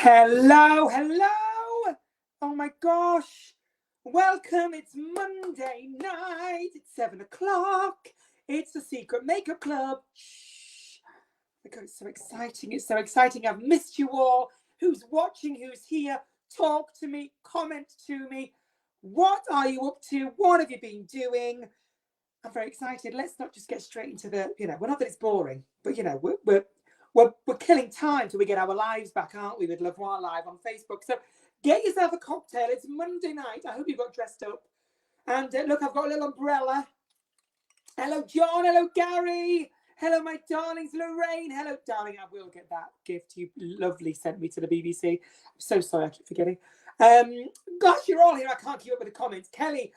Hello, hello. Oh my gosh. Welcome. It's Monday night. It's 7 o'clock. It's the Secret Makeup Club. Shh. Oh my God, it's so exciting. It's so exciting. I've missed you all. Who's watching? Who's here? Talk to me. Comment to me. What are you up to? What have you been doing? I'm very excited. Let's not just get straight into the, well, not that it's boring, but, we're killing time till we get our lives back, aren't we, with Voix Live on Facebook. So get yourself a cocktail. It's Monday night. I hope you got dressed up. And look, I've got a little umbrella. Hello, John. Hello, Gary. Hello, my darlings. Lorraine. Hello, darling. I will get that gift you lovely sent me to the BBC. I'm so sorry. I keep forgetting. Gosh, you're all here. I can't keep up with the comments. Kelly,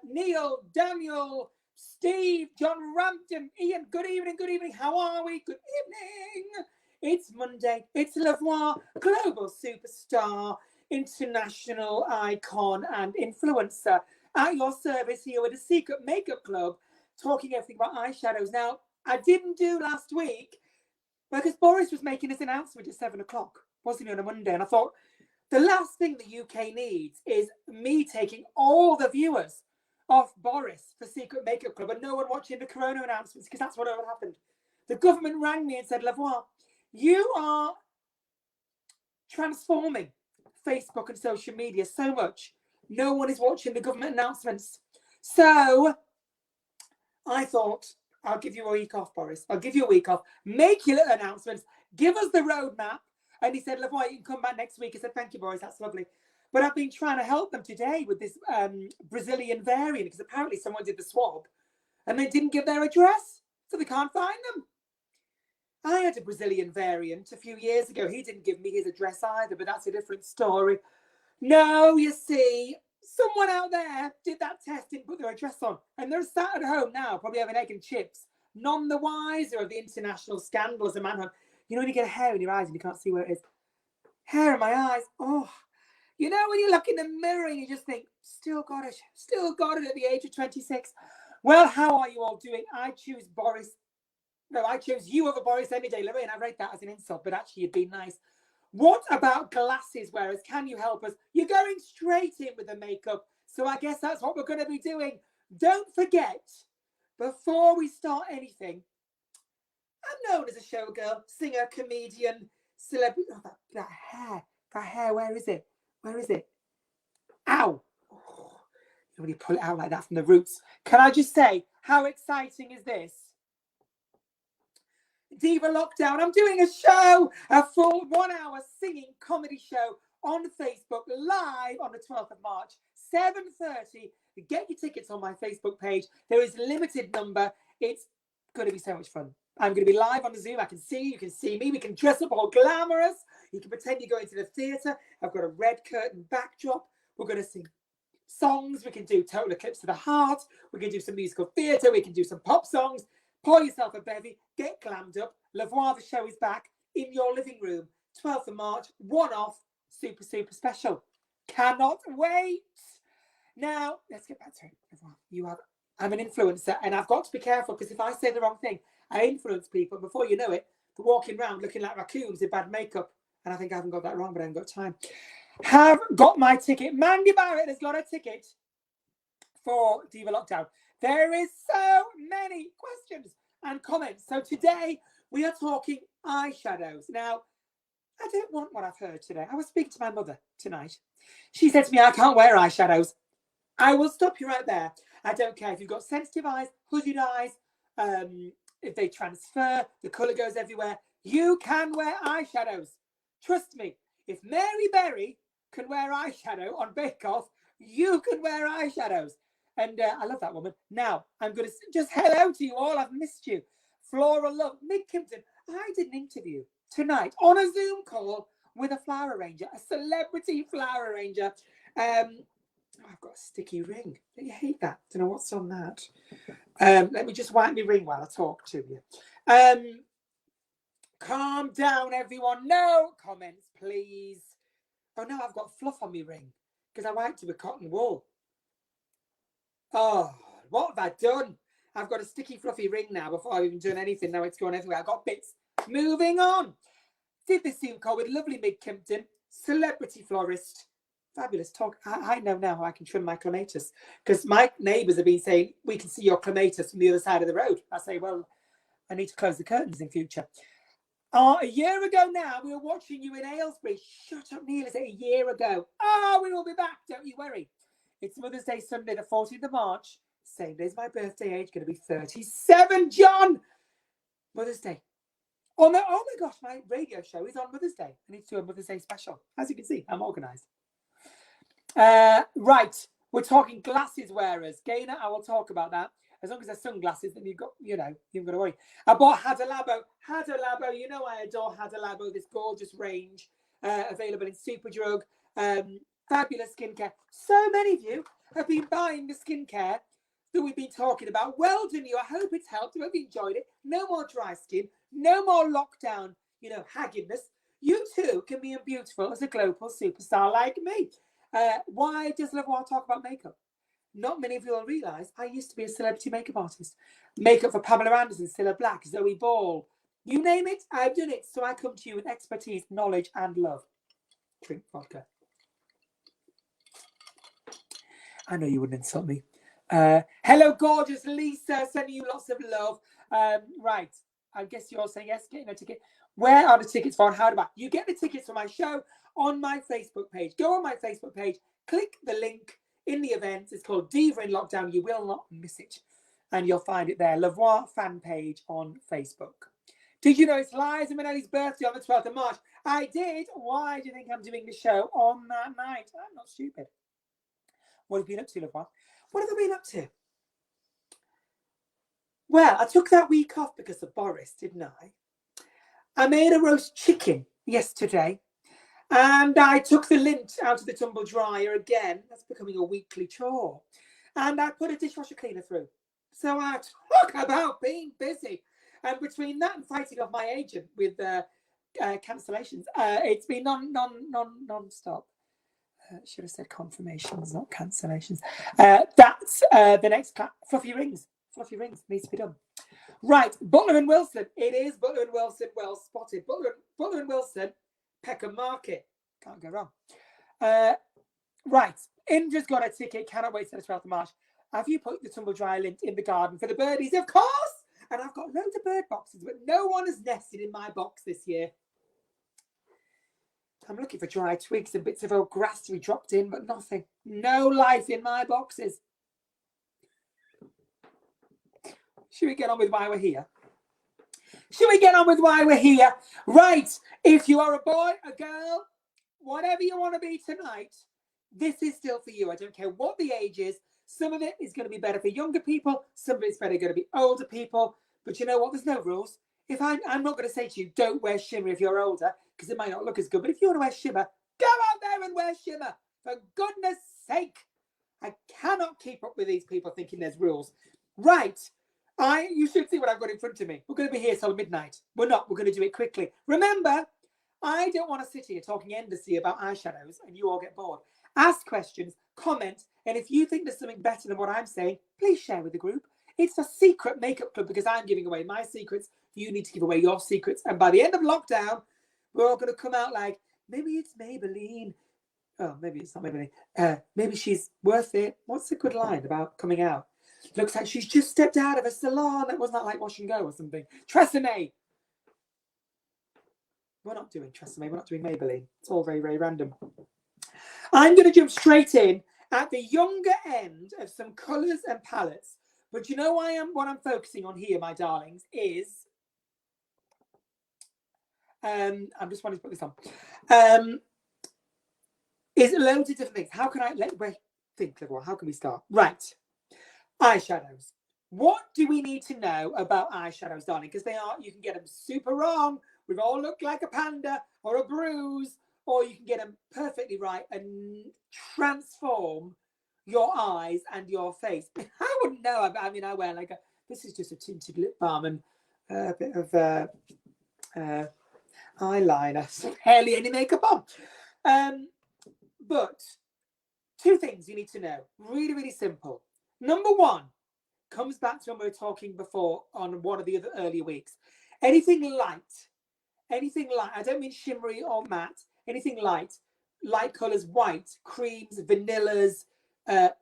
Neil, Daniel, Steve, John Rampton, Ian, good evening, good evening. How are we? Good evening. It's Monday. It's Voix, global superstar, international icon and influencer at your service here with the Secret Makeup Club, talking everything about eyeshadows. Now, I didn't do last week because Boris was making his announcement at 7 o'clock, wasn't he, on a Monday? And I thought, the last thing the UK needs is me taking all the viewers off Boris for Secret Makeup Club and no one watching the corona announcements, because that's what happened. The government rang me and said, Voix, you are transforming Facebook and social media so much. No one is watching the government announcements. So I thought, I'll give you a week off, Boris. I'll give you a week off. Make your little announcements. Give us the roadmap. And he said, Voix, you can come back next week. I said, thank you, Boris. That's lovely. But I've been trying to help them today with this Brazilian variant, because apparently someone did the swab and they didn't give their address, so they can't find them. I had a Brazilian variant a few years ago. He didn't give me his address either, but that's a different story. No, you see, someone out there did that test, didn't put their address on, and they're sat at home now, probably having egg and chips, none the wiser of the international scandal as a manhunt. You know when you get a hair in your eyes and you can't see where it is? Hair in my eyes. Oh. You know, when you look in the mirror and you just think, still got it at the age of 26. Well, how are you all doing? I choose Boris. No, I chose you over Boris any day. Lorraine, I read that as an insult, but actually you'd be nice. What about glasses wearers? Can you help us? You're going straight in with the makeup, so I guess that's what we're going to be doing. Don't forget, before we start anything, I'm known as a showgirl, singer, comedian, celebrity. Oh, that hair, where is it? Where is it? Ow! Oh, when you pull it out like that from the roots. Can I just say, how exciting is this? Diva Lockdown. I'm doing a show, a full 1 hour singing comedy show on Facebook live on the 12th of March, 7:30. Get your tickets on my Facebook page. There is a limited number. It's going to be so much fun. I'm going to be live on the Zoom. I can see you, can see me. We can dress up all glamorous. You can pretend you're going to the theatre. I've got a red curtain backdrop. We're going to sing songs. We can do Total Eclipse of the Heart. We can do some musical theatre. We can do some pop songs. Pour yourself a bevy. Get glammed up. Voix, the show is back in your living room. 12th of March. One off. Super, super special. Cannot wait. Now, let's get back to it. I'm an influencer, and I've got to be careful, because if I say the wrong thing, I influence people. Before you know it, they're walking around looking like raccoons in bad makeup. And I think I haven't got that wrong, but I haven't got time. Have got my ticket. Mandy Barrett has got a ticket for Diva Lockdown. There is so many questions and comments. So today we are talking eyeshadows. Now, I don't want what I've heard today. I was speaking to my mother tonight. She said to me, I can't wear eyeshadows. I will stop you right there. I don't care if you've got sensitive eyes, hooded eyes, if they transfer, the colour goes everywhere. You can wear eyeshadows. Trust me, if Mary Berry can wear eyeshadow on Bake Off, you can wear eyeshadows. And I love that woman. Now, I'm going to just hello to you all. I've missed you. Flora Love, Mick Kimpton. I did an interview tonight on a Zoom call with a flower arranger, a celebrity flower arranger. I've got a sticky ring. Don't you hate that? Don't know what's on that. Let me just wipe my ring while I talk to you. Calm down, everyone. No comments, please. Oh, no, I've got fluff on my ring because I wiped it with cotton wool. Oh, what have I done? I've got a sticky, fluffy ring now before I've even done anything. Now it's going everywhere. I've got bits. Moving on. Did this Zoom call with lovely Mick Kimpton. celebrity florist. Fabulous talk. I know now how I can trim my clematis, because my neighbours have been saying, we can see your clematis from the other side of the road. I say, well, I need to close the curtains in future. A year ago now, we were watching you in Aylesbury. Shut up, Neil. Is it a year ago? Oh, we will be back. Don't you worry. It's Mother's Day Sunday, the 14th of March. Same day as my birthday age. Going to be 37, John. Mother's Day. Oh, no, oh my gosh, my radio show is on Mother's Day. I need to do a Mother's Day special. As you can see, I'm organised. Right. We're talking glasses wearers. Gainer, I will talk about that. As long as they're sunglasses, then you've got, you know, you've got to worry. I bought Hada Labo. You know I adore Hada Labo, this gorgeous range available in Superdrug. Fabulous skincare. So many of you have been buying the skincare that we've been talking about. Well done you. I hope it's helped. I hope you enjoyed it. No more dry skin. No more lockdown, you know, haggardness. You too can be beautiful as a global superstar like me. Why does Voix talk about makeup? Not many of you will realise I used to be a celebrity makeup artist. Makeup for Pamela Anderson, Cilla Black, Zoe Ball. You name it, I've done it. So I come to you with expertise, knowledge and love. Drink vodka. I know you wouldn't insult me. Hello, gorgeous Lisa. Sending you lots of love. Right. I guess you're saying yes, getting a ticket. Where are the tickets for? How do I? You get the tickets for my show on my Facebook page. Go on my Facebook page, click the link in the event. It's called Diva in Lockdown. You will not miss it. And you'll find it there. Voix fan page on Facebook. Did you know it's Liza Minnelli's birthday on the 12th of March? I did. Why do you think I'm doing the show on that night? I'm not stupid. What have you been up to, Voix? What have I been up to? Well, I took that week off because of Boris, didn't I? I made a roast chicken yesterday. And I took the lint out of the tumble dryer again. That's becoming a weekly chore. And I put a dishwasher cleaner through. So I talk about being busy. And between that and fighting off my agent with cancellations, it's been non-stop. Should have said confirmations, not cancellations. That's the next fluffy rings. Fluffy rings needs to be done. Right, Butler and Wilson. It is Butler and Wilson. Well spotted. Butler and Wilson. Peckham Market. Can't go wrong. Right. Indra's got a ticket. Cannot wait till the 12th of March. Have you put the tumble dry lint in the garden for the birdies? Of course. And I've got loads of bird boxes, but no one has nested in my box this year. I'm looking for dry twigs and bits of old grass to be dropped in, but nothing. No life in my boxes. Should we get on with why we're here? Right. If you are a boy, a girl, whatever you want to be tonight, this is still for you. I don't care what the age is. Some of it is going to be better for younger people. Some of it's better going to be older people. But you know what? There's no rules. If I'm not going to say to you, don't wear shimmer if you're older, because it might not look as good. But if you want to wear shimmer, go out there and wear shimmer. For goodness sake. I cannot keep up with these people thinking there's rules. Right. You should see what I've got in front of me. We're going to be here till midnight. We're not. We're going to do it quickly. Remember, I don't want to sit here talking endlessly about eyeshadows and you all get bored. Ask questions, comment, and if you think there's something better than what I'm saying, please share with the group. It's a secret makeup club because I'm giving away my secrets. You need to give away your secrets. And by the end of lockdown, we're all going to come out like, maybe it's Maybelline. Oh, maybe it's not Maybelline. Maybe she's worth it. What's a good line about coming out? Looks like she's just stepped out of a salon. That wasn't like Wash and Go or something. Tresemme. We're not doing Tresemme. We're not doing Maybelline. It's all very, very random. I'm going to jump straight in at the younger end of some colours and palettes. But you know what I'm focusing on here, my darlings, is... I'm just wanting to put this on. Is loads of different things. How can I... How can we start? Right. Eyeshadows. What do we need to know about eyeshadows, darling? Because you can get them super wrong. We've all looked like a panda or a bruise, or you can get them perfectly right and transform your eyes and your face. I wouldn't know. I mean, I wear this is just a tinted lip balm and a bit of eyeliner, barely any makeup on. But two things you need to know. Really, really simple. Number one comes back to when we were talking before on one of the other earlier weeks. Anything light, I don't mean shimmery or matte, anything light light colours, white, creams, vanillas,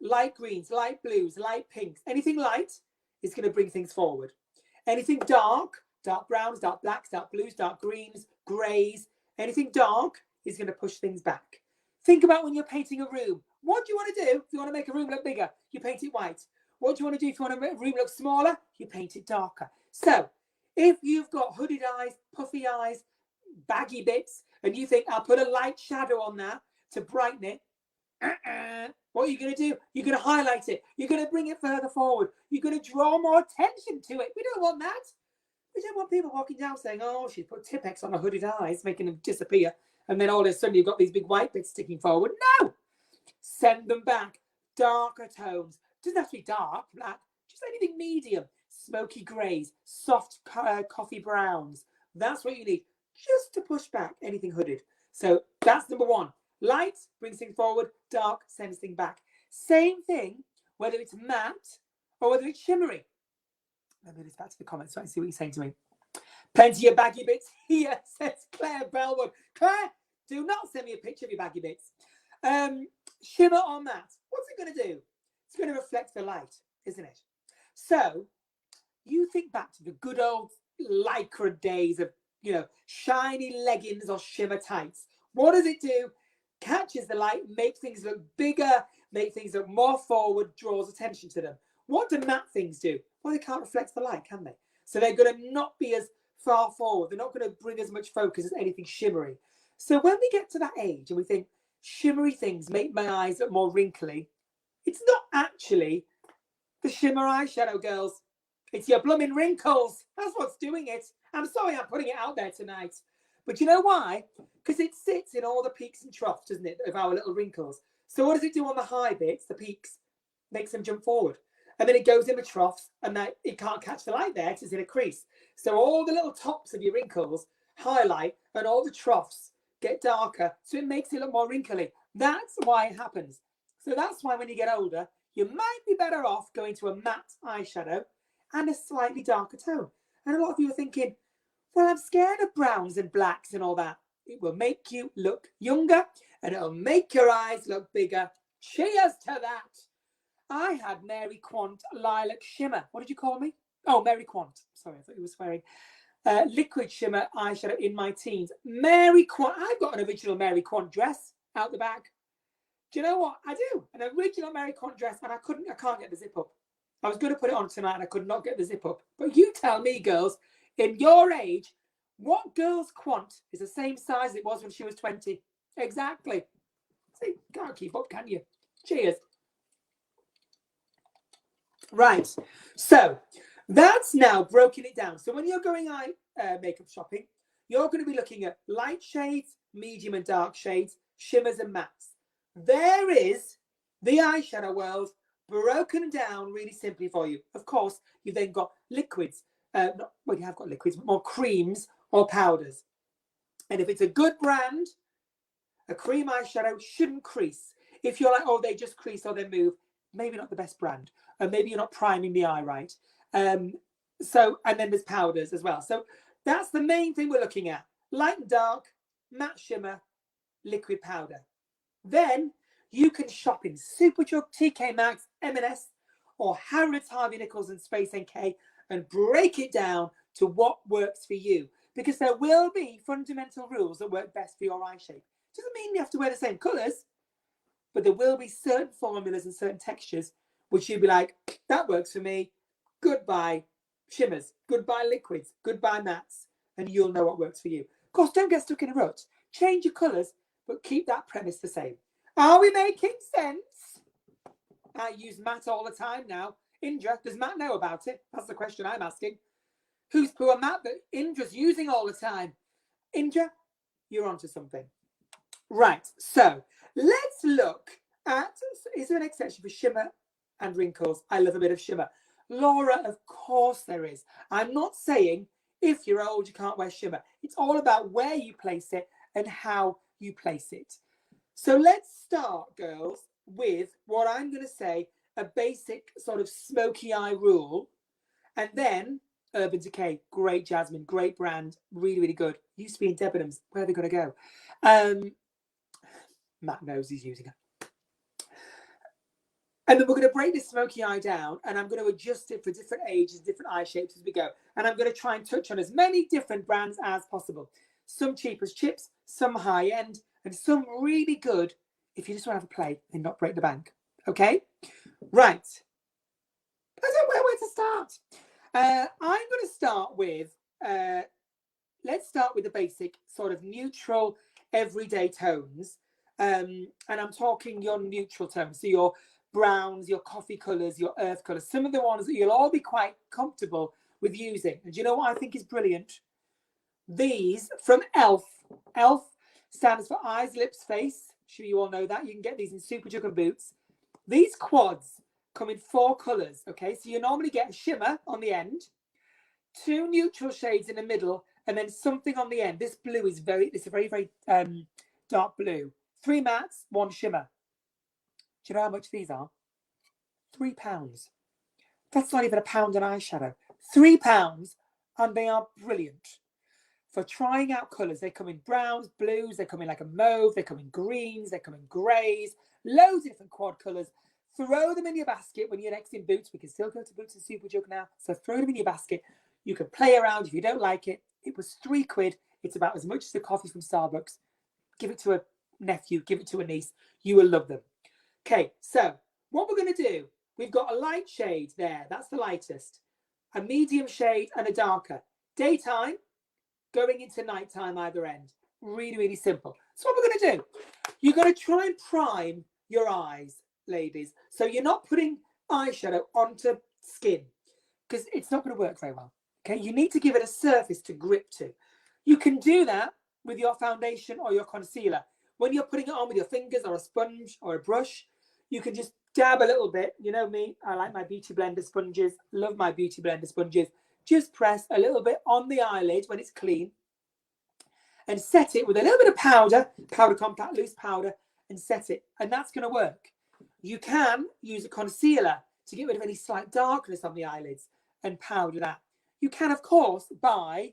light greens, light blues, light pinks. Anything light is going to bring things forward. Anything dark, dark browns, dark blacks, dark blues, dark greens, greys, anything dark is going to push things back. Think about when you're painting a room. What do you want to do if you want to make a room look bigger? You paint it white. What do you want to do if you want to make a room look smaller? You paint it darker. So if you've got hooded eyes, puffy eyes, baggy bits, and you think, I'll put a light shadow on that to brighten it, what are you going to do? You're going to highlight it. You're going to bring it further forward. You're going to draw more attention to it. We don't want that. We don't want people walking down saying, oh, she's put Tipp-Ex on her hooded eyes, making them disappear. And then all of a sudden you've got these big white bits sticking forward. No! Send them back. Darker tones. Doesn't have to be dark, black. Just anything medium. Smoky greys. Soft coffee browns. That's what you need. Just to push back anything hooded. So that's number one. Light brings things forward. Dark sends things back. Same thing, whether it's matte or whether it's shimmery. Let me just back to the comments so I can see what you're saying to me. Plenty of baggy bits here, says Claire Bellwood. Claire, do not send me a picture of your baggy bits. Shimmer or matte, what's it going to do? It's going to reflect the light, isn't it? So you think back to the good old lycra days of, you know, shiny leggings or shimmer tights. What does it do? Catches the light, makes things look bigger, make things look more forward, draws attention to them. What do matte things do? Well, they can't reflect the light, can they? So they're going to not be as far forward. They're not going to bring as much focus as anything shimmery. So when we get to that age and we think shimmery things make my eyes look more wrinkly, it's not actually the shimmer eyeshadow, girls. It's your blooming wrinkles. That's what's doing it. I'm sorry I'm putting it out there tonight. But you know why? Because it sits in all the peaks and troughs, doesn't it, of our little wrinkles. So what does it do on the high bits, the peaks? Makes them jump forward. And then it goes in the troughs and it can't catch the light there. It's in a crease. So all the little tops of your wrinkles highlight and all the troughs get darker. So it makes it look more wrinkly. That's why it happens. So that's why when you get older, you might be better off going to a matte eyeshadow and a slightly darker tone. And a lot of you are thinking, well, I'm scared of browns and blacks and all that. It will make you look younger and it'll make your eyes look bigger. Cheers to that. I had Mary Quant Lilac Shimmer. What did you call me? Oh, Mary Quant. Sorry, I thought you were swearing. Liquid shimmer eyeshadow in my teens. Mary Quant. I've got an original Mary Quant dress out the back. Do you know what? I do. An original Mary Quant dress, and I can't get the zip up. I was going to put it on tonight, and I could not get the zip up. But you tell me, girls, in your age, what girl's quant is the same size it was when she was 20? Exactly. See, can't keep up, can you? Cheers. Right, so that's now broken it down. So when you're going makeup shopping, you're going to be looking at light shades, medium and dark shades, shimmers and mattes. There is the eyeshadow world broken down really simply for you. Of course, you've then got liquids. Well, you have got liquids, but more creams or powders. And if it's a good brand, a cream eyeshadow shouldn't crease. If you're like, oh, they just crease or they move, maybe not the best brand. And maybe you're not priming the eye right. And then there's powders as well. So that's the main thing we're looking at. Light and dark, matte shimmer, liquid powder. Then you can shop in Superdrug, TK Maxx, M&S, or Harrods, Harvey Nichols, and Space NK and break it down to what works for you. Because there will be fundamental rules that work best for your eye shape. Doesn't mean you have to wear the same colours, but there will be certain formulas and certain textures which you'll be like, that works for me. Goodbye shimmers, goodbye liquids, goodbye mattes, and you'll know what works for you. Of course, don't get stuck in a rut. Change your colours, but keep that premise the same. Are we making sense? I use matte all the time now. Indra, does Matt know about it? That's the question I'm asking. Who's poor Matt that Indra's using all the time? Indra, you're onto something. Right, so let's look at, is there an exception for shimmer and wrinkles? I love a bit of shimmer. Laura, of course there is. I'm not saying if you're old you can't wear shimmer. It's all about where you place it and how you place it. So let's start, girls, with what I'm going to say, a basic sort of smoky eye rule. And then Urban Decay, great Jasmine, great brand, really, really good. Used to be in Debenhams. Where are they going to go? Matt knows he's using it. And then we're going to break this smoky eye down, and I'm going to adjust it for different ages, different eye shapes as we go. And I'm going to try and touch on as many different brands as possible. Some cheap as chips, some high end, and some really good if you just want to have a play and not break the bank. Okay? Right. I don't know where to start. I'm going to start with, let's start with the basic sort of neutral everyday tones. And I'm talking your neutral tones. So your browns, your coffee colours, your earth colours. Some of the ones that you'll all be quite comfortable with using. And do you know what I think is brilliant? These from e.l.f. e.l.f. stands for eyes, lips, face. I'm sure you all know that. You can get these in Superdrug and Boots. These quads come in 4 colours, okay? So you normally get a shimmer on the end, 2 neutral shades in the middle, and then something on the end. This blue is it's a very, very dark blue. 3 mattes, 1 shimmer. Do you know how much these are? £3. That's not even £1 an eyeshadow. £3, and they are brilliant. For trying out colours, they come in browns, blues, they come in like a mauve, they come in greens, they come in greys, loads of different quad colours. Throw them in your basket when you're next in Boots. We can still go to Boots and Superdrug now. So throw them in your basket. You can play around if you don't like it. It was £3. It's about as much as the coffee from Starbucks. Give it to a nephew, give it to a niece. You will love them. Okay, so what we're going to do, we've got a light shade there. That's the lightest. A medium shade and a darker. Daytime, going into nighttime either end. Really, really simple. So what we're going to do, you're going to try and prime your eyes, ladies. So you're not putting eyeshadow onto skin because it's not going to work very well. Okay, you need to give it a surface to grip to. You can do that with your foundation or your concealer. When you're putting it on with your fingers or a sponge or a brush, you can just dab a little bit. You know me, I like my Beauty Blender sponges. Love my Beauty Blender sponges. Just press a little bit on the eyelid when it's clean and set it with a little bit of powder compact, loose powder, and set it. And that's going to work. You can use a concealer to get rid of any slight darkness on the eyelids and powder that. You can, of course, buy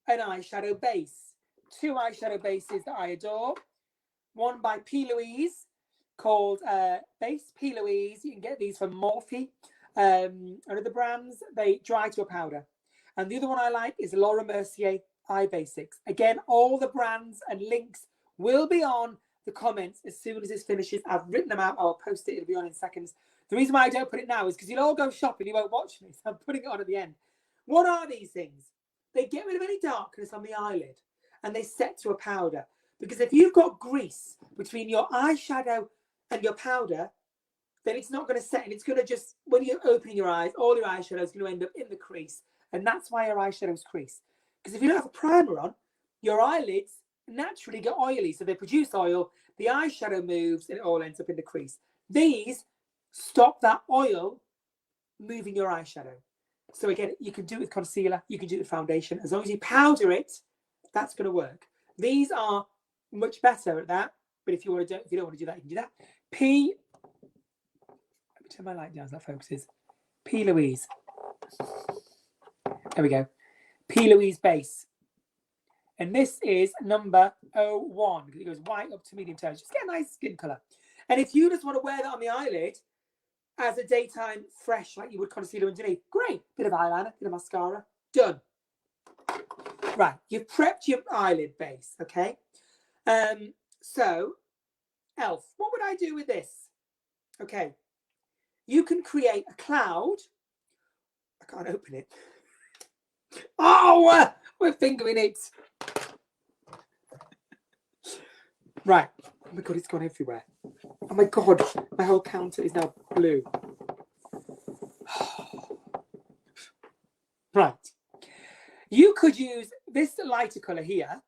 an eyeshadow base. 2 eyeshadow bases that I adore. One by P. Louise called Base P. Louise. You can get these from Morphe. Other brands, they dry to a powder. And the other one I like is Laura Mercier Eye Basics. Again, all the brands and links will be on the comments as soon as this finishes. I've written them out. I'll post it. It'll be on in seconds. The reason why I don't put it now is because you'll all go shopping. You won't watch me. So I'm putting it on at the end. What are these things? They get rid of any darkness on the eyelid and they set to a powder. Because if you've got grease between your eyeshadow and your powder, then it's not going to set. And it's going to just, when you're opening your eyes, all your eyeshadow is going to end up in the crease. And that's why your eyeshadows crease. Because if you don't have a primer on, your eyelids naturally get oily. So they produce oil, the eyeshadow moves, and it all ends up in the crease. These stop that oil moving your eyeshadow. So again, you can do it with concealer, you can do it with foundation. As long as you powder it, that's going to work. These are much better at that. But if you want to do, if you don't want to do that, you can do that. Let me turn my light down so that focuses. P. Louise. There we go. P. Louise base. And this is number 01 because it goes white up to medium tones. Just get a nice skin colour. And if you just want to wear that on the eyelid as a daytime fresh, like you would concealer underneath, great. Bit of eyeliner, bit of mascara, done. Right, you've prepped your eyelid base, okay? So, e.l.f., what would I do with this? Okay, you can create a cloud. I can't open it. Oh, we're fingering it. Right. Oh my God, it's gone everywhere. Oh my God, my whole counter is now blue. Right. You could use this lighter colour here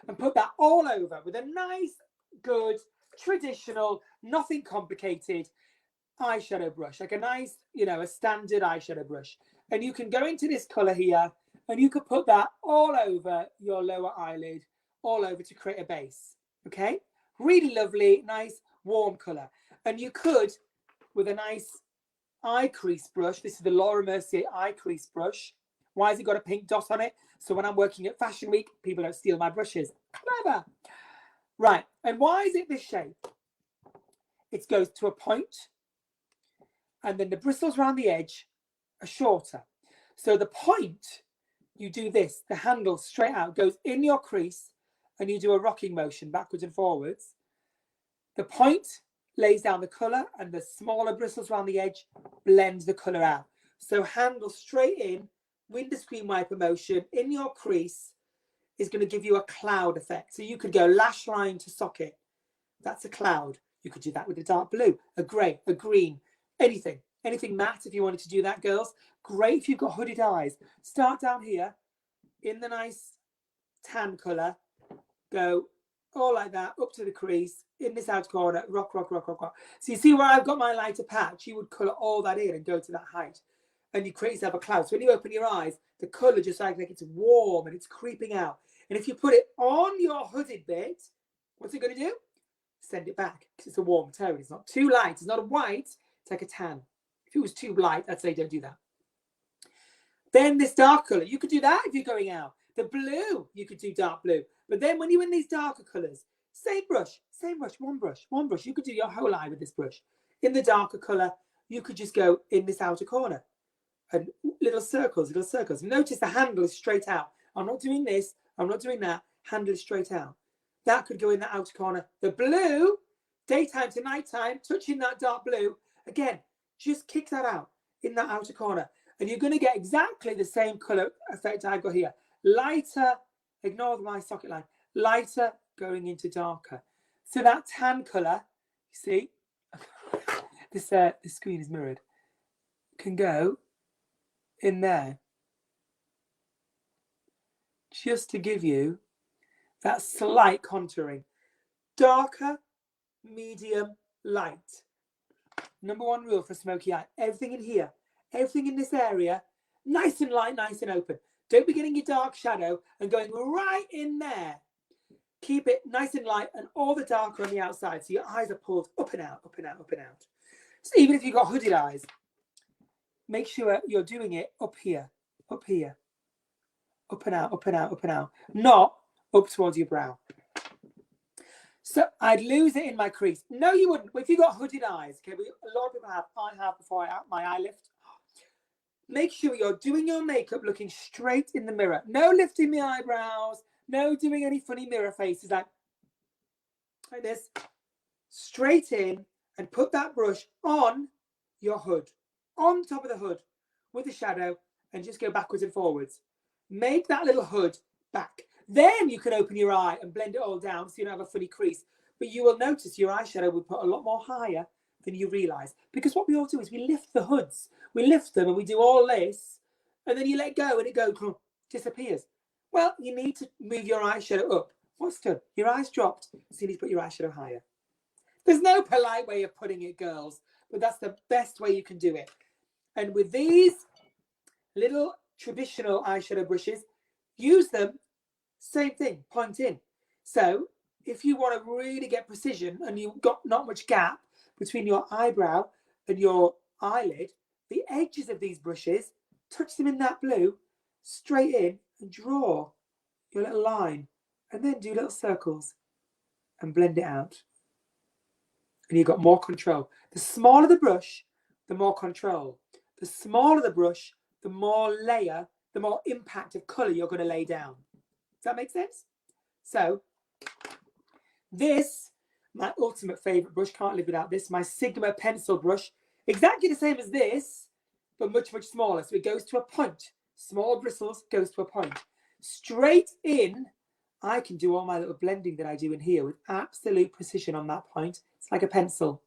and put that all over with a nice, good, traditional, nothing complicated eyeshadow brush. Like a nice, you know, a standard eyeshadow brush. And you can go into this colour here and you could put that all over your lower eyelid, all over to create a base. Okay? Really lovely, nice, warm colour. And you could, with a nice eye crease brush, this is the Laura Mercier eye crease brush. Why has it got a pink dot on it? So when I'm working at Fashion Week, people don't steal my brushes. Clever. Right, and why is it this shape? It goes to a point, and then the bristles around the edge are shorter. So the point, you do this, the handle straight out, goes in your crease, and you do a rocking motion backwards and forwards. The point lays down the colour, and the smaller bristles around the edge blend the colour out. So handle straight in, window screen wiper motion in your crease is going to give you a cloud effect. So you could go lash line to socket. That's a cloud. You could do that with a dark blue, a grey, a green, anything. Anything matte if you wanted to do that, girls. Great if you've got hooded eyes. Start down here in the nice tan colour. Go all like that, up to the crease, in this outer corner, rock, rock, rock, rock, rock. So you see where I've got my lighter patch, you would colour all that in and go to that height. And you create yourself a cloud. So when you open your eyes, the colour just like it's warm and it's creeping out. And if you put it on your hooded bit, what's it going to do? Send it back, because it's a warm tone. It's not too light. It's not a white. It's like a tan. If it was too light, I'd say don't do that. Then this dark colour, you could do that if you're going out. The blue, you could do dark blue. But then when you're in these darker colours, same brush, one brush. You could do your whole eye with this brush. In the darker colour, you could just go in this outer corner. And little circles, little circles. Notice the handle is straight out. I'm not doing this. I'm not doing that. Handle is straight out. That could go in the outer corner. The blue, daytime to nighttime, touching that dark blue. Again, just kick that out in that outer corner. And you're going to get exactly the same colour effect I've got here. Lighter, ignore my socket line, lighter going into darker. So that tan colour, you see, this screen is mirrored, can go in there. Just to give you that slight contouring. Darker, medium, light. Number one rule for smoky eye. Everything in here, everything in this area, nice and light, nice and open. Don't be getting your dark shadow and going right in there. Keep it nice and light and all the darker on the outside. So your eyes are pulled up and out, up and out, up and out. So even if you've got hooded eyes, make sure you're doing it up here, up here. Up and out, up and out, up and out. Not up towards your brow. So I'd lose it in my crease. No, you wouldn't. If you've got hooded eyes, okay, a lot of people have. I have before I have my eye lift. Make sure you're doing your makeup looking straight in the mirror. No lifting the eyebrows. No doing any funny mirror faces like this. Straight in and put that brush on your hood. On top of the hood with the shadow and just go backwards and forwards. Make that little hood back. Then you can open your eye and blend it all down so you don't have a funny crease. But you will notice your eyeshadow will put a lot more higher than you realise. Because what we all do is we lift the hoods. We lift them and we do all this. And then you let go and it goes, disappears. Well, you need to move your eyeshadow up. What's done? Your eyes dropped, so you need to put your eyeshadow higher. There's no polite way of putting it, girls. But that's the best way you can do it. And with these little traditional eyeshadow brushes, use them, same thing, point in. So if you want to really get precision and you've got not much gap between your eyebrow and your eyelid, the edges of these brushes, touch them in that blue, straight in and draw your little line and then do little circles and blend it out. And you've got more control. The smaller the brush, the more control. The smaller the brush, the more layer, the more impact of colour you're going to lay down. Does that make sense? So this, my ultimate favourite brush, can't live without this, my Sigma pencil brush, exactly the same as this, but much, much smaller. So it goes to a point. Small bristles, goes to a point. Straight in, I can do all my little blending that I do in here with absolute precision on that point. It's like a pencil.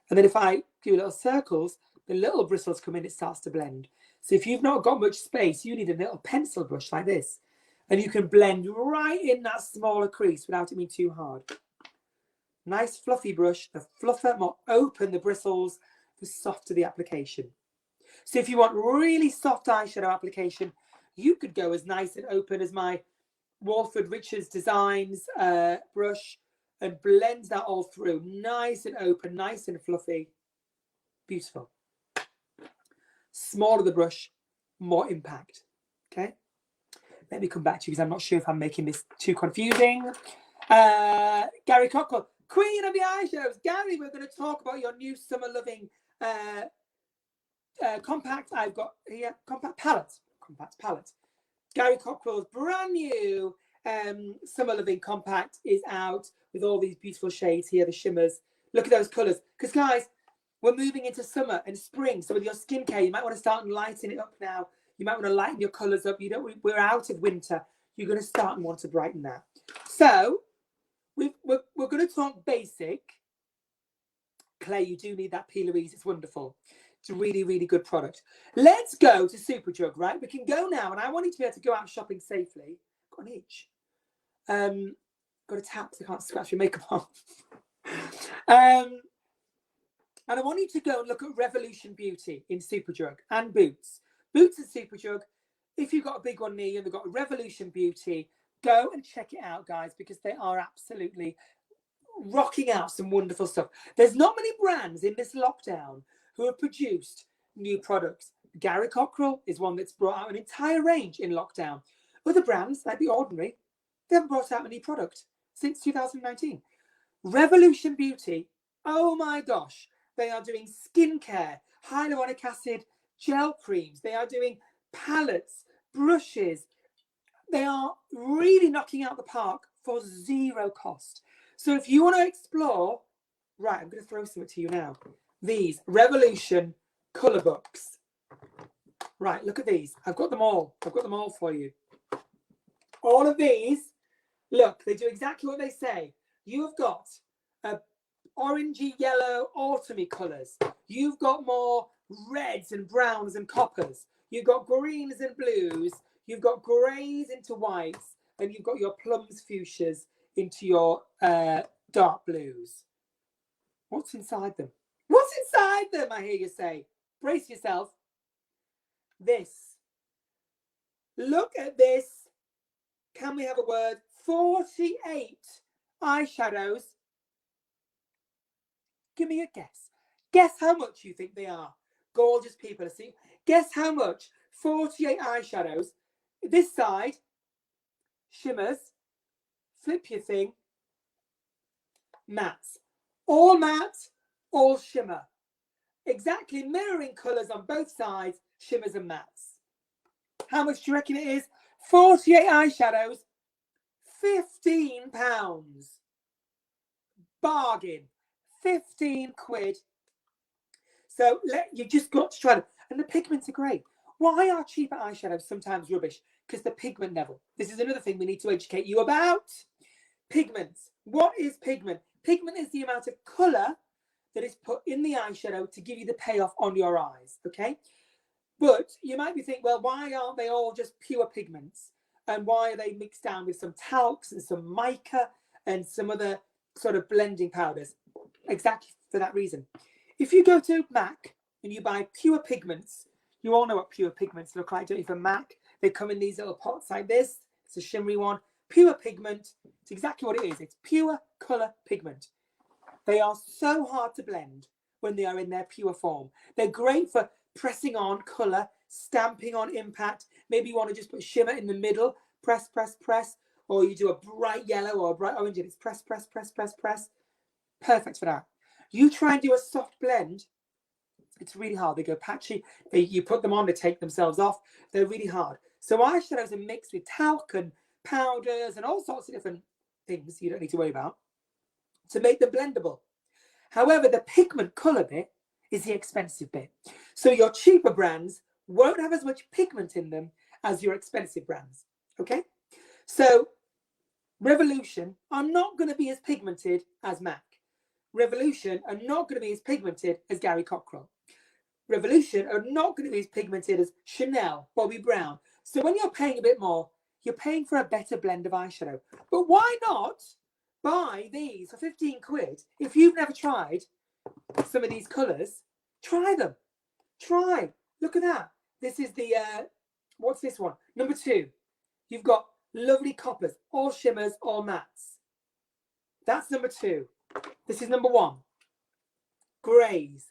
And then if I do little circles, the little bristles come in, it starts to blend. So if you've not got much space, you need a little pencil brush like this. And you can blend right in that smaller crease without it being too hard. Nice fluffy brush. The fluffer, more open the bristles, the softer the application. So if you want really soft eyeshadow application, you could go as nice and open as my Waldorf Richard Designs brush and blend that all through. Nice and open, nice and fluffy. Beautiful. Smaller the brush, more impact. Okay. Let me come back to you because I'm not sure if I'm making this too confusing. Gary Cockerill, Queen of the Eyeshadows. Gary, we're going to talk about your new Summer Loving compact. I've got here, compact palette. Gary Cockerill's brand new Summer Loving compact is out with all these beautiful shades here, the shimmers. Look at those colours. Because, guys, we're moving into summer and spring. So with your skincare, you might want to start and lighten it up now. You might want to lighten your colours up. We're out of winter. You're going to start and want to brighten that. So we're going to talk basic. Clay, you do need that P. Louise. It's wonderful. It's a really, really good product. Let's go to Superdrug, right? We can go now, and I want you to be able to go out shopping safely. Got an itch. Got a tap, so I can't scratch your makeup off. And I want you to go and look at Revolution Beauty in Superdrug and Boots. Boots and Superdrug. If you've got a big one near you and they've got Revolution Beauty, go and check it out, guys, because they are absolutely rocking out some wonderful stuff. There's not many brands in this lockdown who have produced new products. Gary Cockerill is one that's brought out an entire range in lockdown. Other brands, like The Ordinary, they haven't brought out a new product since 2019. Revolution Beauty, oh my gosh, they are doing skincare, hyaluronic acid gel creams. They are doing palettes, brushes. They are really knocking out the park for zero cost. So if you want to explore, right, I'm going to throw something to you now. These Revolution colour books. Right, look at these. I've got them all. I've got them all for you. All of these, look, they do exactly what they say. You've got orangey, yellow, autumny colours. You've got more reds and browns and coppers. You've got greens and blues. You've got greys into whites. And you've got your plums, fuchsias into your dark blues. What's inside them? What's inside them, I hear you say? Brace yourself. This. Look at this. Can we have a word? 48 eyeshadows. Give me a guess. Guess how much you think they are. Gorgeous people. See? Guess how much? 48 eyeshadows. This side, shimmers. Flip your thing. Mattes. All matte, all shimmer. Exactly mirroring colours on both sides, shimmers and mattes. How much do you reckon it is? 48 eyeshadows, £15. Bargain. 15 quid. So you've just got to try them. And the pigments are great. Why are cheaper eyeshadows sometimes rubbish? Because the pigment level. This is another thing we need to educate you about. Pigments. What is pigment? Pigment is the amount of colour that is put in the eyeshadow to give you the payoff on your eyes, okay? But you might be thinking, well, why aren't they all just pure pigments? And why are they mixed down with some talcs and some mica and some other sort of blending powders? Exactly for that reason. If you go to MAC and you buy pure pigments, you all know what pure pigments look like, don't you, from MAC? They come in these little pots like this. It's a shimmery one. Pure pigment. It's exactly what it is. It's pure colour pigment. They are so hard to blend when they are in their pure form. They're great for pressing on colour, stamping on impact. Maybe you want to just put shimmer in the middle. Press, press, press. Or you do a bright yellow or a bright orange and it's press, press, press, press, press. Perfect for that. You try and do a soft blend. It's really hard. They go patchy. You put them on, they take themselves off. They're really hard. So eyeshadows are mixed with talc and powders and all sorts of different things you don't need to worry about to make them blendable. However, the pigment colour bit is the expensive bit. So your cheaper brands won't have as much pigment in them as your expensive brands. Okay? So Revolution are not going to be as pigmented as MAC. Revolution are not going to be as pigmented as Gary Cockerill. Revolution are not going to be as pigmented as Chanel, Bobbi Brown. So when you're paying a bit more, you're paying for a better blend of eyeshadow. But why not buy these for 15 quid? If you've never tried some of these colours, try them. Try. Look at that. This is the, what's this one? Number 2. You've got lovely coppers, all shimmers, all mattes. That's number 2. This is number 1. Greys.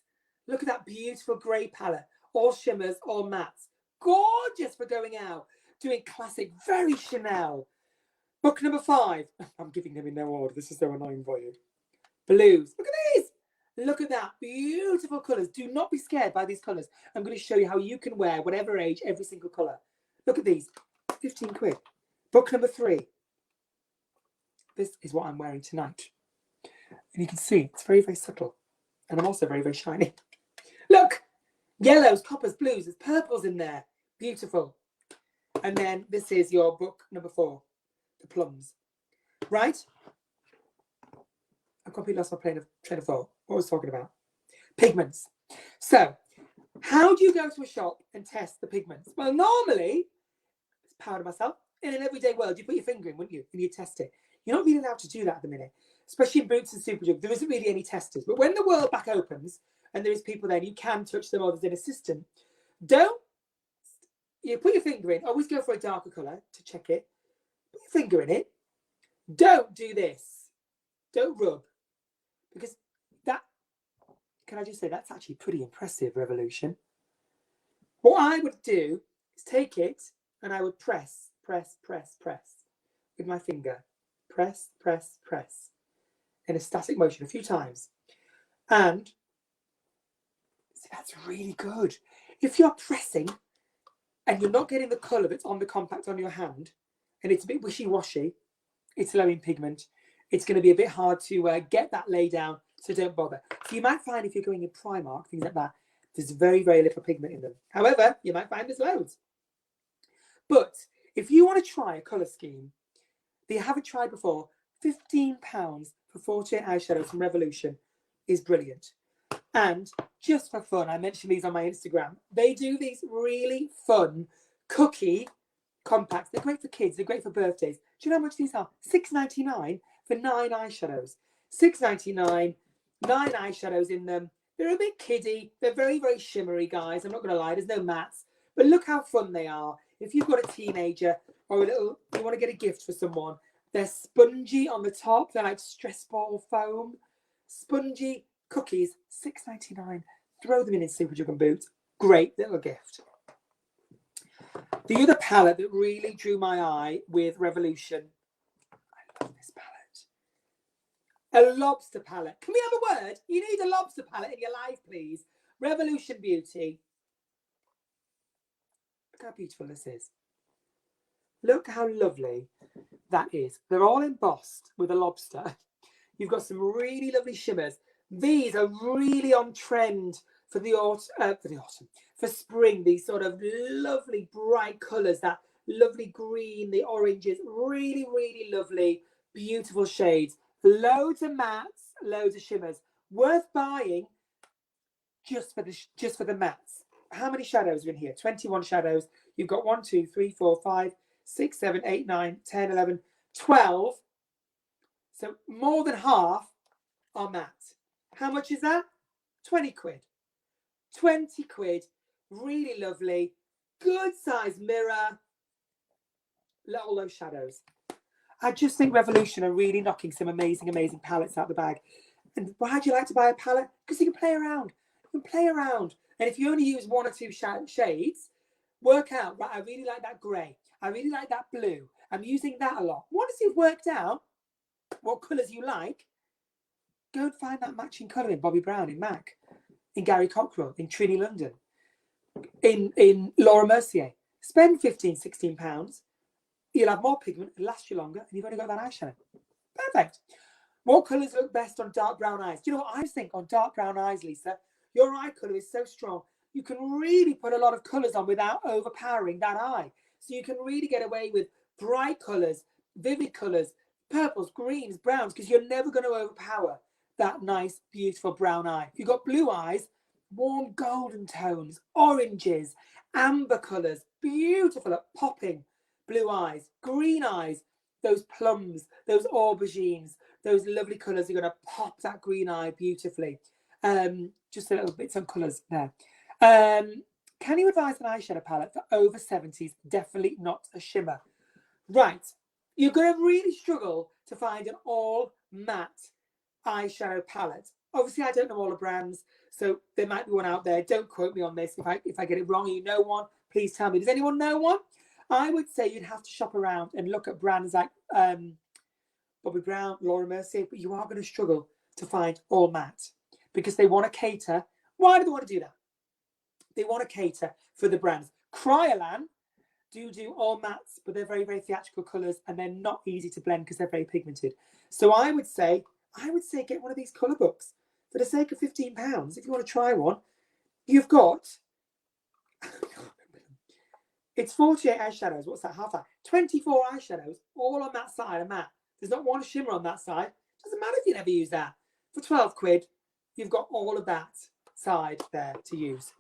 Look at that beautiful grey palette. All shimmers, all mattes. Gorgeous for going out. Doing classic, very Chanel. Book number 5. I'm giving them in no order. This is so annoying for you. Blues. Look at these. Look at that. Beautiful colours. Do not be scared by these colours. I'm going to show you how you can wear, whatever age, every single colour. Look at these. 15 quid. Book number 3. This is what I'm wearing tonight. And you can see it's very, very subtle. And I'm also very, very shiny. Look. Yellows, coppers, blues. There's purples in there. Beautiful. And then this is your book number 4. The plums. Right? I've completely lost my train of thought. What was I talking about? Pigments. So, how do you go to a shop and test the pigments? Well, normally, it's proud of myself, in an everyday world, you put your finger in, wouldn't you? And you test it. You're not really allowed to do that at the minute. Especially in Boots and Superdrug, there isn't really any testers. But when the world back opens, and there is people there, and you can touch them, or there's an assistant, you put your finger in. Always go for a darker colour to check it. Put your finger in it. Don't do this. Don't rub. Because that, can I just say, that's actually pretty impressive, Revolution. What I would do is take it and I would press with my finger. Press in a static motion a few times. And see, that's really good. If you're pressing and you're not getting the colour that's on the compact on your hand, and it's a bit wishy-washy, it's low in pigment, it's going to be a bit hard to get that lay down, so don't bother. So you might find if you're going in Primark, things like that, there's very, very little pigment in them. However, you might find there's loads. But if you want to try a colour scheme that you haven't tried before, £15 for 48 eyeshadows from Revolution is brilliant. And just for fun, I mentioned these on my Instagram. They do these really fun cookie compacts. They're great for kids. They're great for birthdays. Do you know how much these are? £6.99 for 9 eyeshadows. £6.99, 9 eyeshadows in them. They're a bit kiddie. They're very, very shimmery, guys. I'm not going to lie. There's no mattes. But look how fun they are. If you've got a teenager or you want to get a gift for someone, they're spongy on the top. They're like stress ball foam. Spongy cookies, £6.99. Throw them in Superdrug and Boots. Great little gift. The other palette that really drew my eye with Revolution, I love this palette. A lobster palette. Can we have a word? You need a lobster palette in your life, please. Revolution Beauty. Look how beautiful this is. Look how lovely that is. They're all embossed with a lobster. You've got some really lovely shimmers. These are really on trend for the autumn, for spring. These sort of lovely bright colours, that lovely green, the oranges, really, really lovely, beautiful shades. Loads of mattes, loads of shimmers. Worth buying just for the mattes. How many shadows are in here? 21 shadows. You've got 1, 2, 3, 4, 5, 6, 7, 8, 9, 10, 11, 12. So more than half are matte. How much is that? 20 quid. 20 quid. Really lovely. Good size mirror. All those shadows. I just think Revolution are really knocking some amazing, amazing palettes out the bag. And why do you like to buy a palette? Because you can play around. You can play around. And if you only use 1 or 2 shades, work out, right, I really like that grey. I really like that blue. I'm using that a lot. Once you've worked out what colours you like, go and find that matching colour in Bobbi Brown, in MAC, in Gary Cockerill, in Trinny London, in Laura Mercier. Spend £15, £16. You'll have more pigment, it'll last you longer, and you've only got that eyeshadow. Perfect. What colours look best on dark brown eyes? Do you know what I think on dark brown eyes, Lisa? Your eye colour is so strong. You can really put a lot of colours on without overpowering that eye. So you can really get away with bright colours, vivid colours, purples, greens, browns, because you're never going to overpower that nice, beautiful brown eye. If you've got blue eyes, warm golden tones, oranges, amber colours, beautiful, popping blue eyes, green eyes, those plums, those aubergines, those lovely colours are going to pop that green eye beautifully. Just a little bits on colours there. Can you advise an eyeshadow palette for over 70s? Definitely not a shimmer. Right, you're going to really struggle to find an all matte eyeshadow palette. Obviously, I don't know all the brands, so there might be one out there. Don't quote me on this. If I get it wrong and you know one, please tell me. Does anyone know one? I would say you'd have to shop around and look at brands like Bobbi Brown, Laura Mercier, but you are going to struggle to find all matte because they want to cater. Why do they want to do that? They want to cater for the brands. Kryolan do all mattes, but they're very, very theatrical colours and they're not easy to blend because they're very pigmented. So I would say get one of these colour books for the sake of £15. If you want to try one, you've got, it's 48 eyeshadows. What's that? Half that. 24 eyeshadows, all on that side of matte. There's not one shimmer on that side. Doesn't matter if you never use that. For 12 quid, you've got all of that side there to use.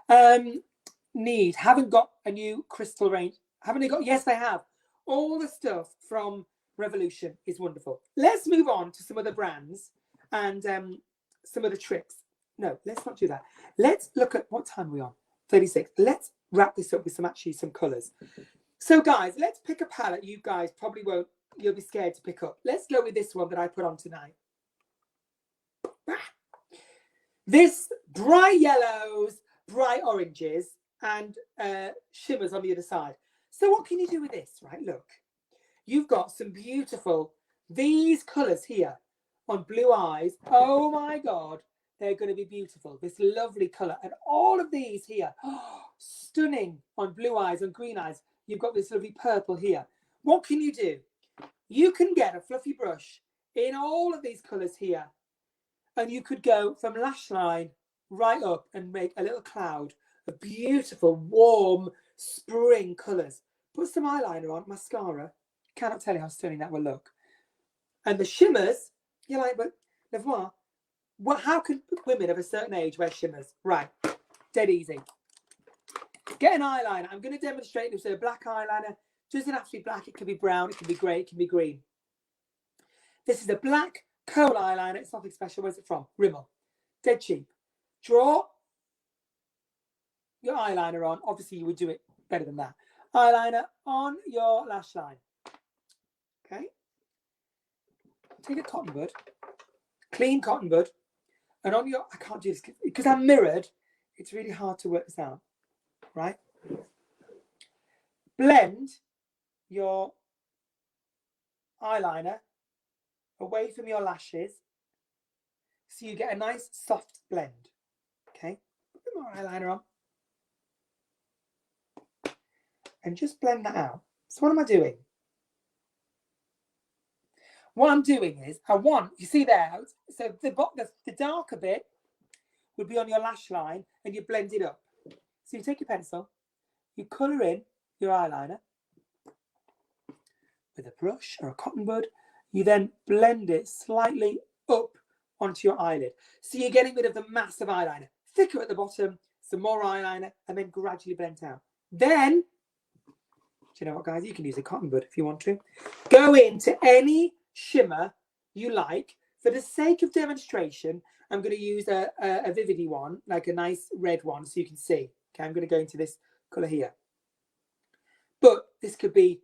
Haven't got a new crystal range. Haven't they got? Yes, they have. All the stuff from Revolution is wonderful. Let's move on to some of the brands and some of the tricks. No, let's not do that. Let's look at, what time are we on? 36. Let's wrap this up with some colours. So guys, let's pick a palette you guys probably won't, you'll be scared to pick up. Let's go with this one that I put on tonight. This bright yellows, bright oranges, and shimmers on the other side. So what can you do with this, right? Look, you've got some beautiful, these colours here on blue eyes. Oh my God, they're going to be beautiful. This lovely colour. And all of these here, oh, stunning on blue eyes and green eyes. You've got this lovely purple here. What can you do? You can get a fluffy brush in all of these colours here. And you could go from lash line right up and make a little cloud of beautiful, warm spring colours. Put some eyeliner on, mascara. Cannot tell you how stunning that will look. And the shimmers, you're like, but Voix, well, how can women of a certain age wear shimmers? Right, dead easy. Get an eyeliner. I'm going to demonstrate this with a black eyeliner. Doesn't have to be black. It can be brown. It can be grey. It can be green. This is a black coal eyeliner. It's nothing special. Where's it from? Rimmel. Dead cheap. Draw your eyeliner on. Obviously, you would do it better than that. Eyeliner on your lash line. Okay. Take a cotton bud. Clean cotton bud. And on your, I can't do this because I'm mirrored. It's really hard to work this out. Right? Blend your eyeliner away from your lashes so you get a nice soft blend. Okay, put more eyeliner on and just blend that out. So what am I doing? What I'm doing is you see there, so the darker bit would be on your lash line and you blend it up. So you take your pencil, you colour in your eyeliner with a brush or a cotton bud. You then blend it slightly up onto your eyelid. So you're getting rid of the massive eyeliner. Thicker at the bottom, some more eyeliner, and then gradually blend out. Then, do you know what, guys? You can use a cotton bud if you want to. Go into any shimmer you like. For the sake of demonstration, I'm going to use a Vivienne one, like a nice red one, so you can see. Okay, I'm going to go into this colour here. But this could be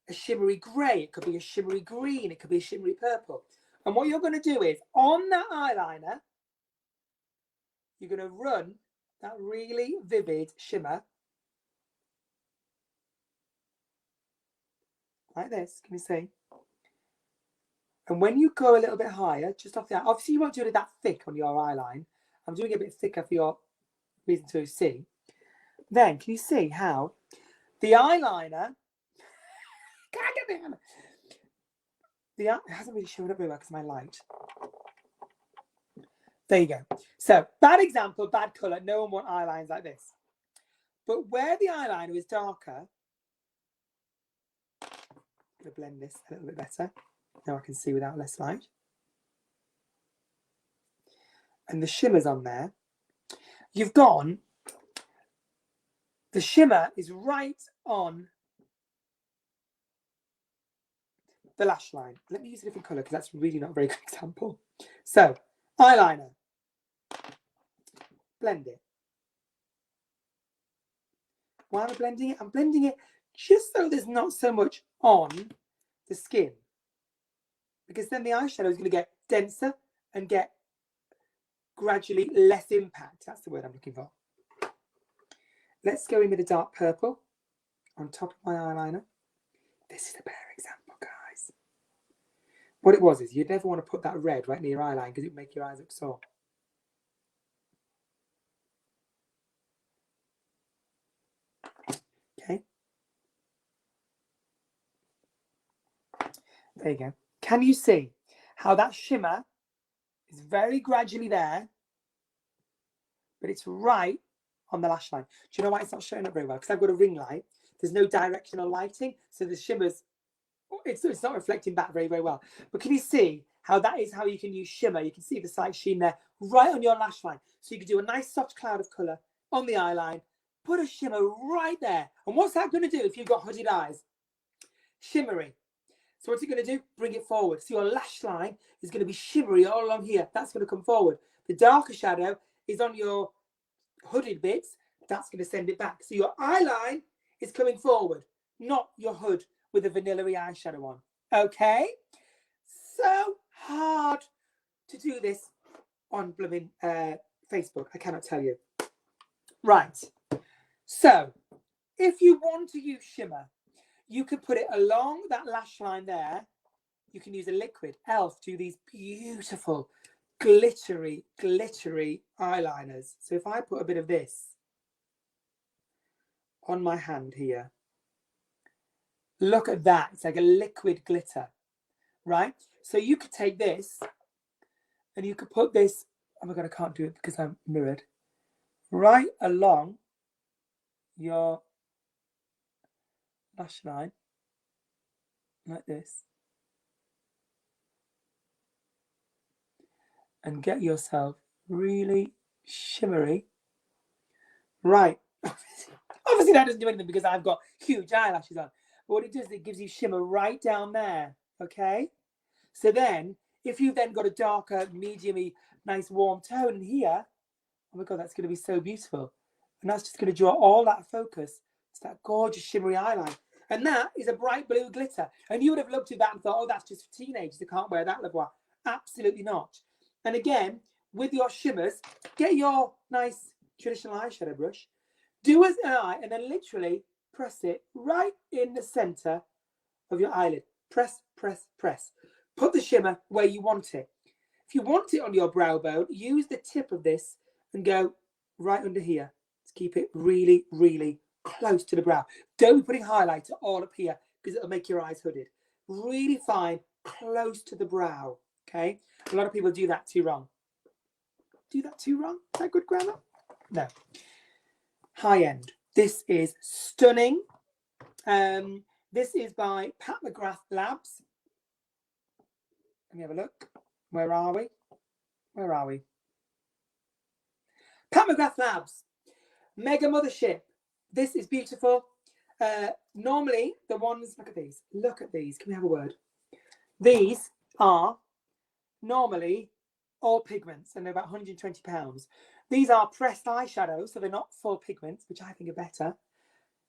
a shimmery grey, it could be a shimmery green, it could be a shimmery purple. And what you're going to do is, on that eyeliner, you're going to run that really vivid shimmer. Like this, can you see? And when you go a little bit higher, just off the eye, obviously you won't do it that thick on your eyeline. I'm doing it a bit thicker for your reason to see. Then, can you see how the eyeliner, it hasn't really shown up very well because of my light. There you go. So, bad example, bad colour. No one wants eyelines like this. But where the eyeliner is darker, I'm going to blend this a little bit better. Now I can see without less light. And the shimmer's on there. You've gone, the shimmer is right on the lash line. Let me use a different colour because that's really not a very good example. So, eyeliner. Blend it. Why am I blending it? I'm blending it just so there's not so much on the skin. Because then the eyeshadow is going to get denser and get gradually less impact. That's the word I'm looking for. Let's go in with a dark purple. on top of my eyeliner. This is a better example, guys. What it was is you'd never want to put that red right near your eyeline because it would make your eyes look sore. Okay. There you go. Can you see how that shimmer is very gradually there, but it's right on the lash line? Do you know why it's not showing up very well? Because I've got a ring light. There's no directional lighting, so the shimmer's, it's not reflecting back very, very well. But can you see how that is how you can use shimmer? You can see the slight sheen there right on your lash line. So you can do a nice soft cloud of colour on the eyeline, put a shimmer right there. And what's that going to do if you've got hooded eyes? Shimmery. So what's it going to do? Bring it forward. So your lash line is going to be shimmery all along here. That's going to come forward. The darker shadow is on your hooded bits. That's going to send it back. So your eyeline is coming forward, not your hood with a vanilla-y eyeshadow on. Okay? So hard to do this on blooming Facebook. I cannot tell you. Right. So if you want to use shimmer, you can put it along that lash line there. You can use a liquid. Elf do these beautiful glittery eyeliners. So if I put a bit of this on my hand here, look at that. It's like a liquid glitter, right? So you could take this and you could put this, oh my God, I can't do it because I'm mirrored, right along your lash line, like this, and get yourself really shimmery. Right. Obviously that doesn't do anything because I've got huge eyelashes on. But what it does, it gives you shimmer right down there. Okay? So then, if you've then got a darker, medium-y, nice warm tone in here, oh my God, that's going to be so beautiful. And that's just going to draw all that focus to that gorgeous shimmery eyeline. And that is a bright blue glitter. And you would have looked at that and thought, oh, that's just for teenagers. They can't wear that, LeBois. Absolutely not. And again, with your shimmers, get your nice traditional eyeshadow brush, do as an eye, and then literally press it right in the center of your eyelid. Press, press, press. Put the shimmer where you want it. If you want it on your brow bone, use the tip of this and go right under here. Let's keep it really, really close to the brow. Don't be putting highlighter all up here because it'll make your eyes hooded. Really fine, close to the brow. Okay? A lot of people do that too wrong. Do that too wrong? Is that good grammar? No. High end. This is stunning. This is by Pat McGrath Labs. Let me have a look. Where are we? Where are we? Pat McGrath Labs. Mega Mothership. This is beautiful. Normally, the ones, look at these. Look at these. Can we have a word? These are normally all pigments and they're about £120. These are pressed eyeshadows, so they're not full pigments, which I think are better.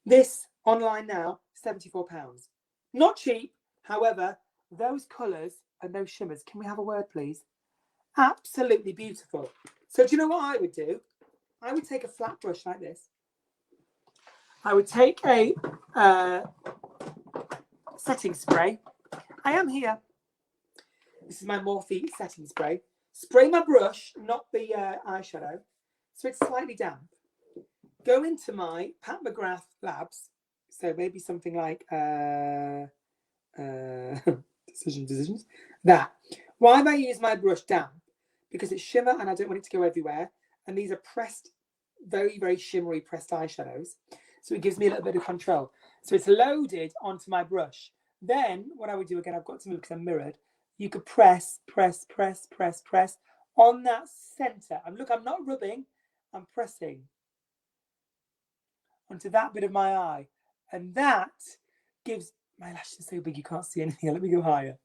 This online now, £74. Not cheap. However, those colours and those shimmers, can we have a word, please? Absolutely beautiful. So do you know what I would do? I would take a flat brush like this. I would take a setting spray. I am here. This is my Morphe setting spray. Spray my brush, not the eyeshadow, so it's slightly damp. Go into my Pat McGrath Labs, so maybe something like decisions. That. Why have I used my brush damp? Because it's shimmer and I don't want it to go everywhere. And these are pressed, very, very shimmery pressed eyeshadows. So it gives me a little bit of control. So it's loaded onto my brush. Then what I would do, again, I've got to move because I'm mirrored. You could press, press, press, press, press on that center. And look, I'm not rubbing, I'm pressing onto that bit of my eye. And that gives, my lashes are so big you can't see anything. Let me go higher.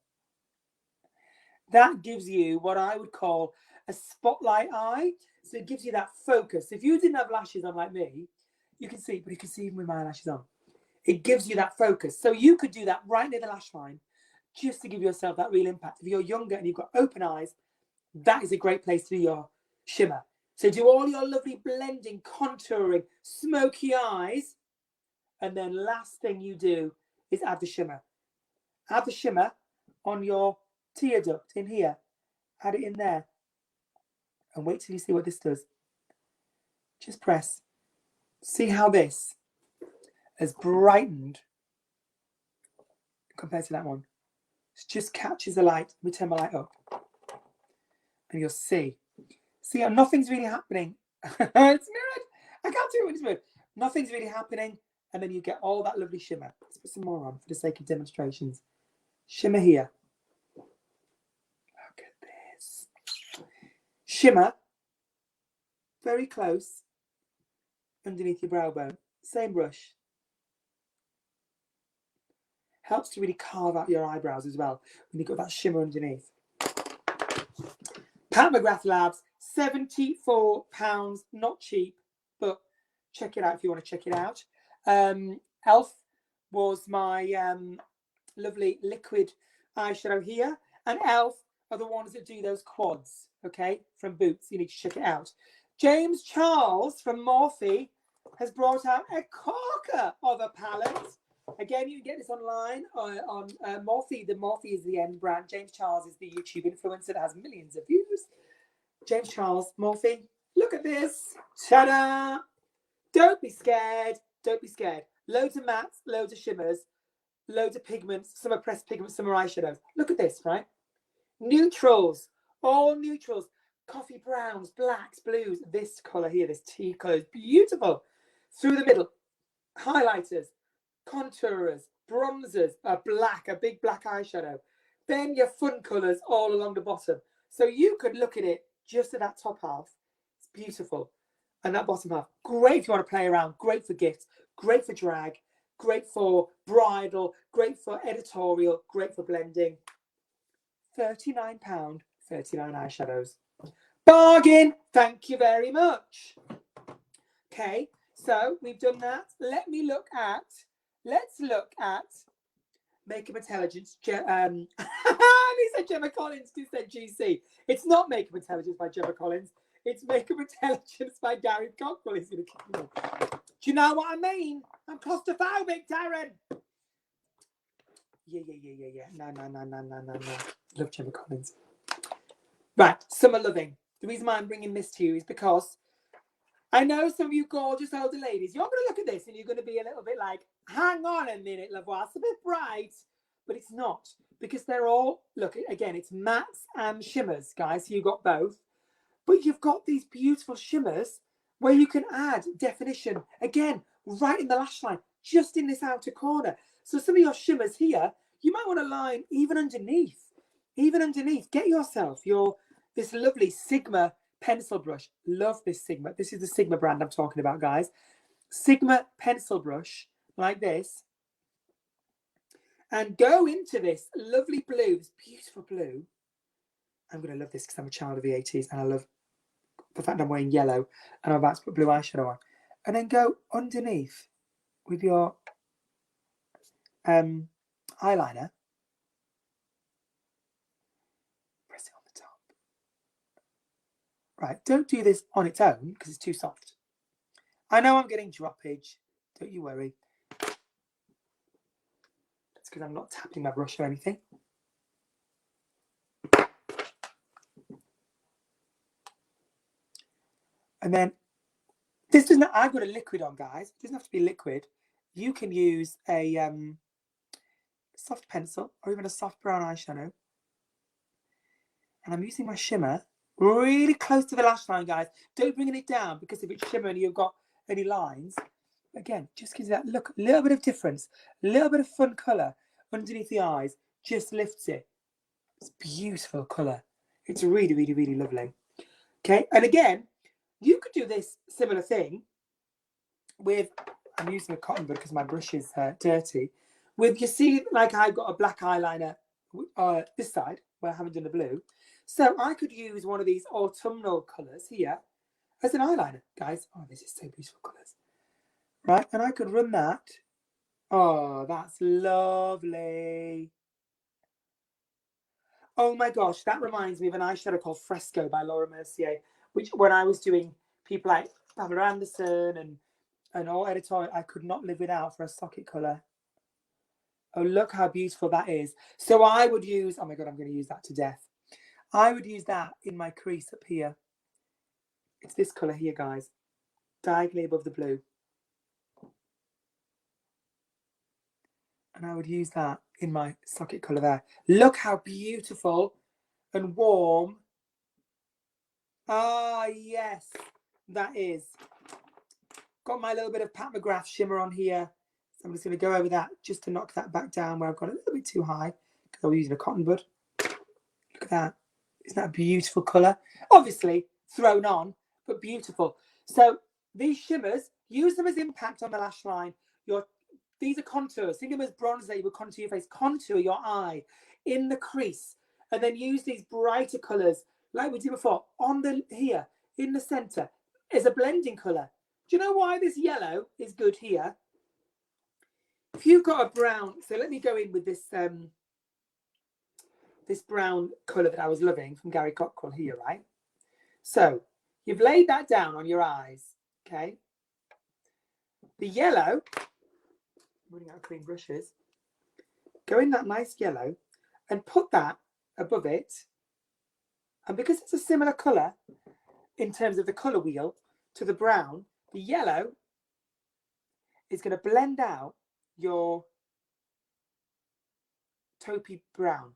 That gives you what I would call a spotlight eye. So it gives you that focus. If you didn't have lashes on like me, you can see, but you can see even with my lashes on. It gives you that focus. So you could do that right near the lash line just to give yourself that real impact. If you're younger and you've got open eyes, that is a great place to do your shimmer. So do all your lovely blending, contouring, smoky eyes, And then last thing you do is add the shimmer. Add the shimmer on your tear duct in here. Add it in there. And wait till you see what this does. Just press. See how this has brightened compared to that one. It just catches the light. Let me turn my light up. And you'll see. See, nothing's really happening. It's mirrored. I can't do it when it's mirrored. Nothing's really happening. And then you get all that lovely shimmer. Let's put some more on for the sake of demonstrations. Shimmer here. Look at this. Shimmer. Very close. Underneath your brow bone. Same brush. Helps to really carve out your eyebrows as well when you've got that shimmer underneath. Pat McGrath Labs, £74. Not cheap, but check it out if you want to check it out. Elf was my lovely liquid eyeshadow here. And Elf are the ones that do those quads, okay, from Boots. You need to check it out. James Charles from Morphe has brought out a corker of a palette. Again, you can get this online on Morphe. The Morphe is the end brand. James Charles is the YouTube influencer that has millions of views. James Charles, Morphe. Look at this. Ta-da! Don't be scared. Don't be scared. Loads of mattes, loads of shimmers, loads of pigments. Some are pressed pigments, some are eyeshadows. Look at this, right? Neutrals. All neutrals. Coffee browns, blacks, blues. This colour here, this tea colour is beautiful. Through the middle. Highlighters. Contourers, bronzers, a big black eyeshadow. Then your fun colours all along the bottom. So you could look at it just at that top half. It's beautiful. And that bottom half. Great if you want to play around. Great for gifts. Great for drag. Great for bridal. Great for editorial. Great for blending. £39, 39 eyeshadows. Bargain! Thank you very much. Okay, so we've done that. Let's look at Makeup Intelligence. He said Gemma Collins, who said GC. It's not Makeup Intelligence by Gemma Collins. It's Makeup Intelligence by Gary Cockerill. He's going to kick me off. Do you know what I mean? I'm claustrophobic, Darren. Yeah. No. Love Gemma Collins. Right, Summer Loving. The reason why I'm bringing this to you is because I know some of you gorgeous older ladies, you're going to look at this and you're going to be a little bit like, hang on a minute, Lavoie, it's a bit bright. But it's not, because they're all, look, again, it's mattes and shimmers, guys. So you've got both. But you've got these beautiful shimmers where you can add definition, again, right in the lash line, just in this outer corner. So some of your shimmers here, you might want to line even underneath. Get yourself this lovely Sigma pencil brush. Love this Sigma. This is the Sigma brand I'm talking about, guys. Sigma pencil brush like this. And go into this lovely blue, this beautiful blue. I'm going to love this because I'm a child of the 80s and I love the fact I'm wearing yellow and I'm about to put blue eyeshadow on. And then go underneath with your eyeliner. Press it on the top. Right, don't do this on its own because it's too soft. I know I'm getting droppage. Don't you worry. That's because I'm not tapping my brush or anything. And then this doesn't, I've got a liquid on, guys. It doesn't have to be liquid. You can use a soft pencil or even a soft brown eyeshadow. And I'm using my shimmer really close to the lash line, guys. Don't bring it down because if it's shimmering and you've got any lines, again, just gives you that look, a little bit of difference, a little bit of fun colour underneath the eyes, just lifts it. It's beautiful colour. It's really, really, really lovely. Okay, and again, you could do this similar thing with, I'm using a cotton bud because my brush is dirty. With, you see, like I've got a black eyeliner this side where I haven't done the blue. So I could use one of these autumnal colours here as an eyeliner, guys. Oh, this is so beautiful colours. Right, and I could run that. Oh, that's lovely. Oh my gosh, that reminds me of an eyeshadow called Fresco by Laura Mercier, which when I was doing people like Pamela Anderson and And all editorial, I could not live without for a socket colour. Oh, look how beautiful that is. So I would use, oh my God, I'm going to use that to death. I would use that in my crease up here. It's this colour here, guys. Diagonally above the blue. And I would use that in my socket colour there. Look how beautiful and warm. Ah, yes, that is. Got my little bit of Pat McGrath shimmer on here. So I'm just going to go over that just to knock that back down where I've got it a little bit too high because I was using a cotton bud. Look at that. Isn't that a beautiful colour? Obviously thrown on, but beautiful. So these shimmers, use them as impact on the lash line. These are contours. Think of them as bronzer. You would contour your face. Contour your eye in the crease. And then use these brighter colours like we did before on the here in the centre as a blending colour. Do you know why this yellow is good here? If you've got a brown, so let me go in with this this brown colour that I was loving from Gary Cockerill here, right? So you've laid that down on your eyes, okay? The yellow, I'm running out of clean brushes. Go in that nice yellow and put that above it. And because it's a similar colour in terms of the colour wheel to the brown, the yellow is going to blend out your taupey brown.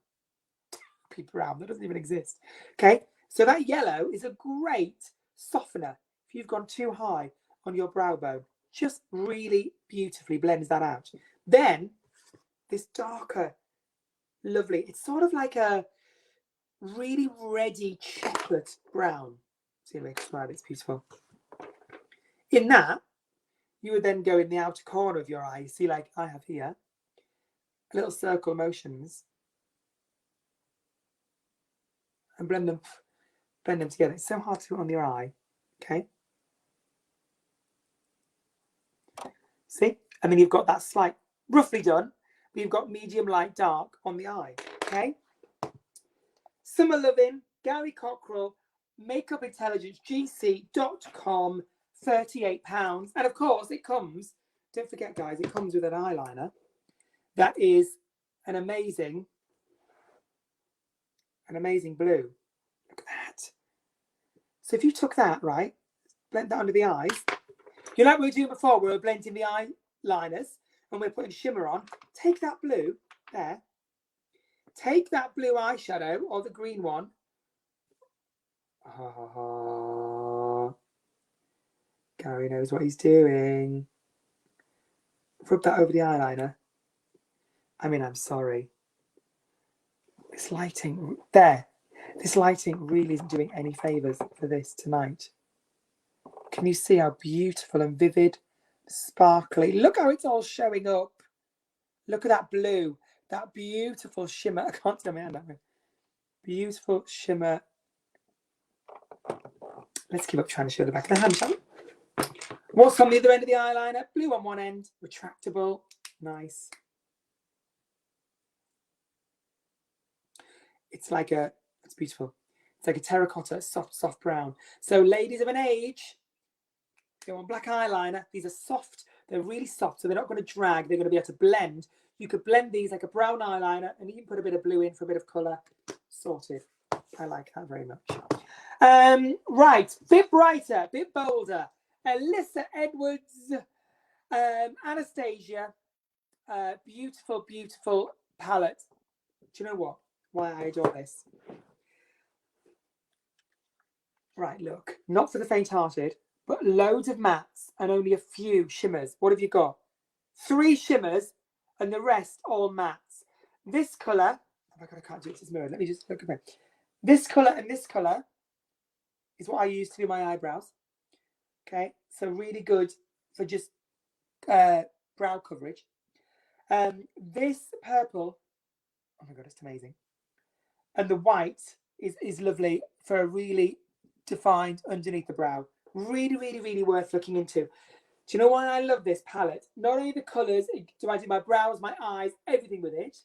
Taupey brown, that doesn't even exist. Okay, so that yellow is a great softener if you've gone too high on your brow bone. Just really beautifully blends that out. Then this darker, lovely, it's sort of like a really reddy chocolate brown. See if I can describe it, it's beautiful. In that, you would then go in the outer corner of your eye. You see, like I have here, little circle motions, and blend them together. It's so hard to do on your eye. Okay. See, and then you've got that slight, roughly done, but you've got medium, light, dark on the eye. Okay. Summer Lovin, Gary Cockerill, makeupintelligence.gc.com, £38. And of course, it comes, don't forget, guys, it comes with an eyeliner that is an amazing blue. Look at that. So if you took that, right, blend that under the eyes, you like we were doing before, we were blending the eyeliners and we're putting shimmer on. Take that blue there. Take that blue eyeshadow or the green one. Gary knows what he's doing. Rub that over the eyeliner. I mean, I'm sorry. This lighting there. This lighting really isn't doing any favours for this tonight. Can you see how beautiful and vivid, sparkly? Look how it's all showing up. Look at that blue. That beautiful shimmer. I can't tell my hand that way. Beautiful shimmer. Let's keep up trying to show the back of the hand, shall we? What's on the other end of the eyeliner? Blue on one end, retractable. Nice. It's like it's beautiful. It's like a terracotta, soft brown. So ladies of an age, if you want black eyeliner, these are soft. They're really soft, so they're not going to drag. They're going to be able to blend. You could blend these like a brown eyeliner, and you can put a bit of blue in for a bit of colour. Sorted. I like that very much. Right, bit brighter, bit bolder. Alyssa Edwards, Anastasia, beautiful, beautiful palette. Do you know what? Why I adore this? Right, look, not for the faint-hearted, but loads of mattes and only a few shimmers. What have you got? 3 shimmers and the rest all mattes. This colour, oh my God, I can't do it, it's mirrored. Let me just look at it. This colour and this colour is what I use to do my eyebrows. Okay, so really good for just brow coverage. This purple, oh my God, it's amazing. And the white is lovely for a really defined underneath the brow. Really, really, really worth looking into. Do you know why I love this palette? Not only the colours, do I do my brows, my eyes, everything with it.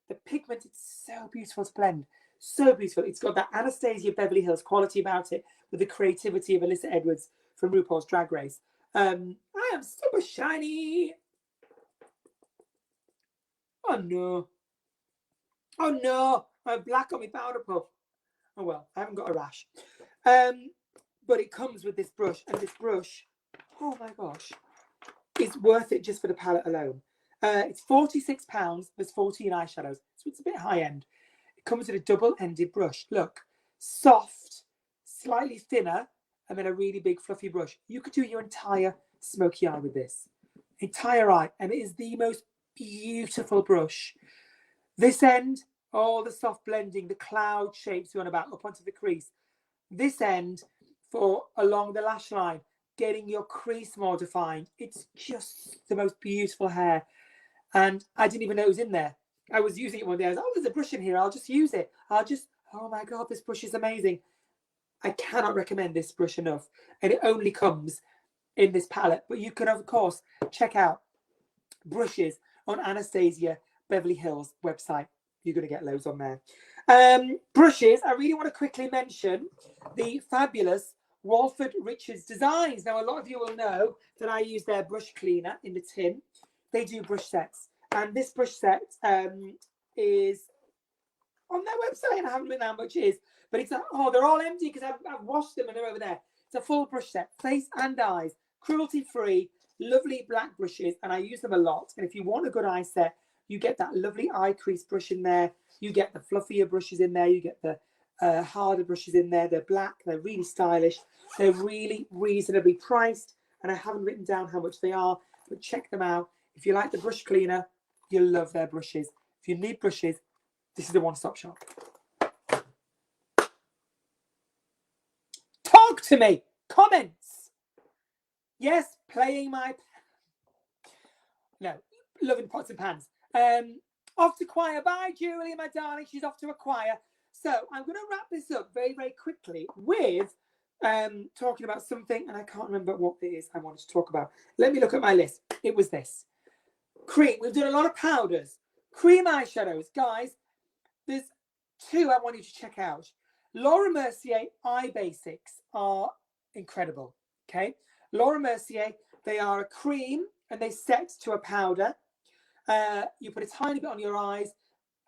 The pigment, it's so beautiful to blend. So beautiful. It's got that Anastasia Beverly Hills quality about it with the creativity of Alyssa Edwards from RuPaul's Drag Race. I I am super shiny. Oh no. Oh no, I'm black on my powder puff. Oh well, I haven't got a rash. But it comes with this brush, and this brush, oh my gosh, is worth it just for the palette alone. It's £46. There's 14 eyeshadows, so it's a bit high end. It comes with a double-ended brush. Look, soft, slightly thinner, and then a really big fluffy brush. You could do your entire smoky eye with this. Entire eye, and it is the most beautiful brush. This end, all the soft blending, the cloud shapes you on about up onto the crease. This end, for along the lash line, getting your crease more defined. It's just the most beautiful hair. And I didn't even know it was in there. I was using it one day. I was like, oh, there's a brush in here. I'll just use it. Oh my God, this brush is amazing. I cannot recommend this brush enough. And it only comes in this palette. But you can, of course, check out brushes on Anastasia Beverly Hills website. You're going to get loads on there. Brushes, I really want to quickly mention the fabulous Waldorf Richard designs. Now, a lot of you will know that I use their brush cleaner in the tin. They do brush sets. And this brush set is on their website, and I haven't written how much it is. But it's like, oh, they're all empty because I've washed them and they're over there. It's a full brush set, face and eyes, cruelty-free, lovely black brushes, and I use them a lot. And if you want a good eye set, you get that lovely eye crease brush in there. You get the fluffier brushes in there. You get the harder brushes in there. They're black. They're really stylish. They're really reasonably priced. And I haven't written down how much they are, but check them out. If you like the brush cleaner, you'll love their brushes. If you need brushes, this is the one-stop shop. Talk to me. Comments. Yes, playing my... No, loving pots and pans. Off to choir. Bye, Julie, my darling. She's off to a choir. So I'm going to wrap this up very, very quickly with talking about something, and I can't remember what it is I wanted to talk about. Let me look at my list. It was this. Cream. We've done a lot of powders. Cream eyeshadows. Guys, there's two I want you to check out. Laura Mercier Eye Basics are incredible. Okay. Laura Mercier, they are a cream and they set to a powder. You put a tiny bit on your eyes,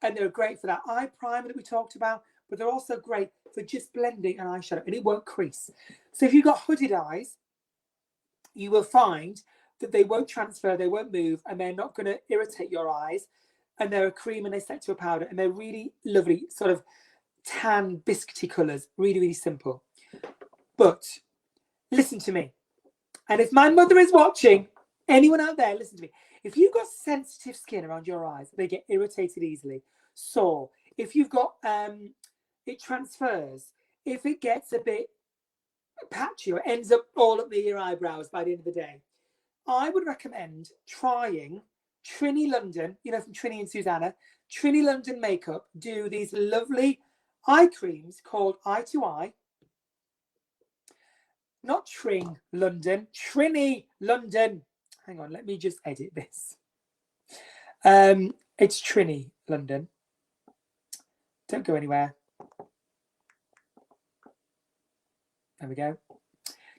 and they're great for that eye primer that we talked about, but they're also great for just blending an eyeshadow, and it won't crease. So if you've got hooded eyes, you will find that they won't transfer, they won't move, and they're not going to irritate your eyes. And they're a cream and they set to a powder, and they're really lovely, sort of tan, biscuity colours, really, really simple. But listen to me. And if my mother is watching, anyone out there, listen to me. If you've got sensitive skin around your eyes, they get irritated easily, sore. If you've got, it transfers. If it gets a bit patchy or ends up all up near your eyebrows by the end of the day, I would recommend trying Trinny London, you know, from Trinny and Susanna. Trinny London Makeup do these lovely eye creams called Eye to Eye. Not Tring London, Trinny London. Hang on, let me just edit this. It's Trinny London. Don't go anywhere. There we go.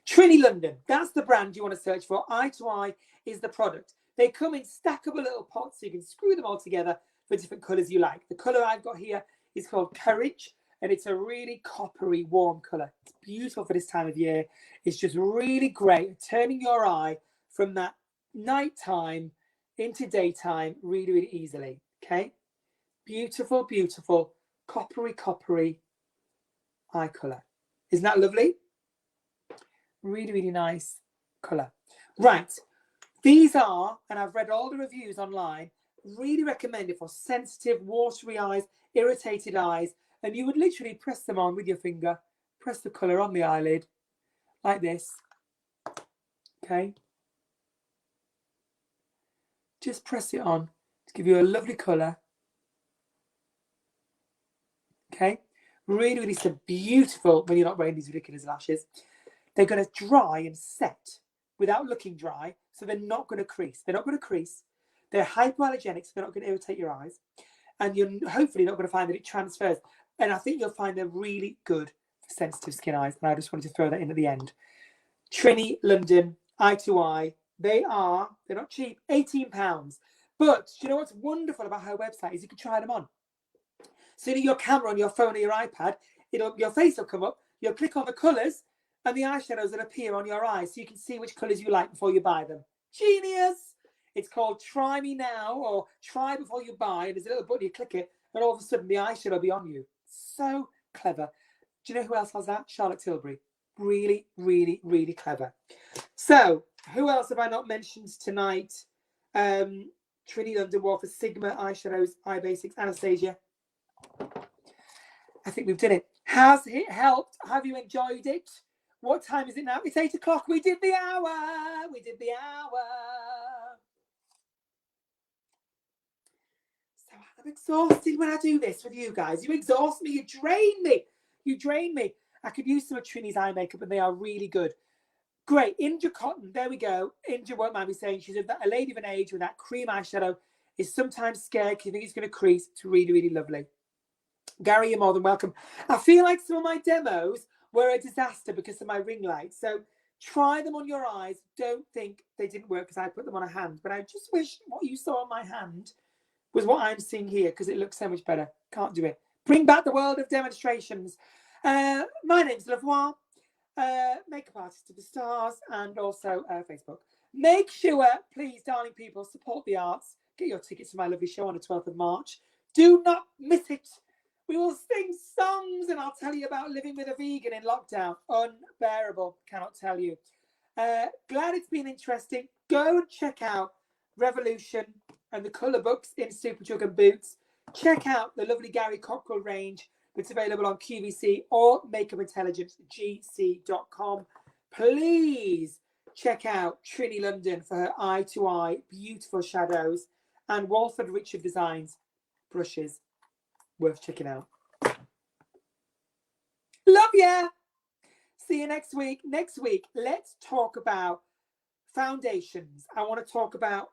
Trinny London, that's the brand you want to search for. Eye to Eye is the product. They come in stackable little pots, so you can screw them all together for different colours you like. The colour I've got here is called Courage, and it's a really coppery, warm colour. It's beautiful for this time of year. It's just really great at turning your eye from that nighttime into daytime really, really easily. Okay? Beautiful, beautiful, coppery eye colour. Isn't that lovely? Really, really nice colour. Right. These are, and I've read all the reviews online, really recommended for sensitive, watery eyes, irritated eyes, and you would literally press them on with your finger, press the colour on the eyelid, like this, okay? Just press it on to give you a lovely colour, okay? Really, really so beautiful when you're not wearing these ridiculous lashes. They're going to dry and set without looking dry, so they're not going to crease. They're not going to crease. They're hypoallergenic, so they're not going to irritate your eyes. And you're hopefully not going to find that it transfers. And I think you'll find they're really good for sensitive skin eyes. And I just wanted to throw that in at the end. Trinny London, Eye to Eye, They're not cheap, £18. But do you know what's wonderful about her website is you can try them on. So your camera on your phone or your iPad, your face will come up, you'll click on the colours, and the eyeshadows will appear on your eyes so you can see which colours you like before you buy them. Genius! It's called Try Me Now or Try Before You Buy. There's a little button, you click it, and all of a sudden the eyeshadow will be on you. So clever. Do you know who else has that? Charlotte Tilbury. Really, really, really clever. So, who else have I not mentioned tonight? Trinny London wore for Sigma eyeshadows, eye basics, Anastasia. I think we've done it. Has it helped? Have you enjoyed it? What time is it now? It's 8 o'clock. We did the hour. We did the hour. So I'm exhausted when I do this with you guys. You exhaust me. You drain me. You drain me. I could use some of Trinny's eye makeup and they are really good. Great. Indra Cotton. There we go. Indra won't mind me saying she's a lady of an age with that cream eyeshadow. Is sometimes scared because you think it's going to crease. It's really, really lovely. Gary, you're more than welcome. I feel like some of my demos were a disaster because of my ring light. So try them on your eyes. Don't think they didn't work because I put them on a hand. But I just wish what you saw on my hand was what I'm seeing here because it looks so much better. Can't do it. Bring back the world of demonstrations. My name's Voix, makeup artist to the stars, and also Facebook. Make sure, please, darling people, support the arts. Get your tickets to my lovely show on the 12th of March. Do not miss it. We will sing songs and I'll tell you about living with a vegan in lockdown. Unbearable, cannot tell you. Glad it's been interesting. Go and check out Revolution and the colour books in Superdrug and Boots. Check out the lovely Gary Cockerill range that's available on QVC or makeupintelligence.gc.com. Please check out Trinny London for her eye-to-eye beautiful shadows and Waldorf Richard designs brushes. Worth checking out. Love ya. See you next week. Next week, let's talk about foundations. I want to talk about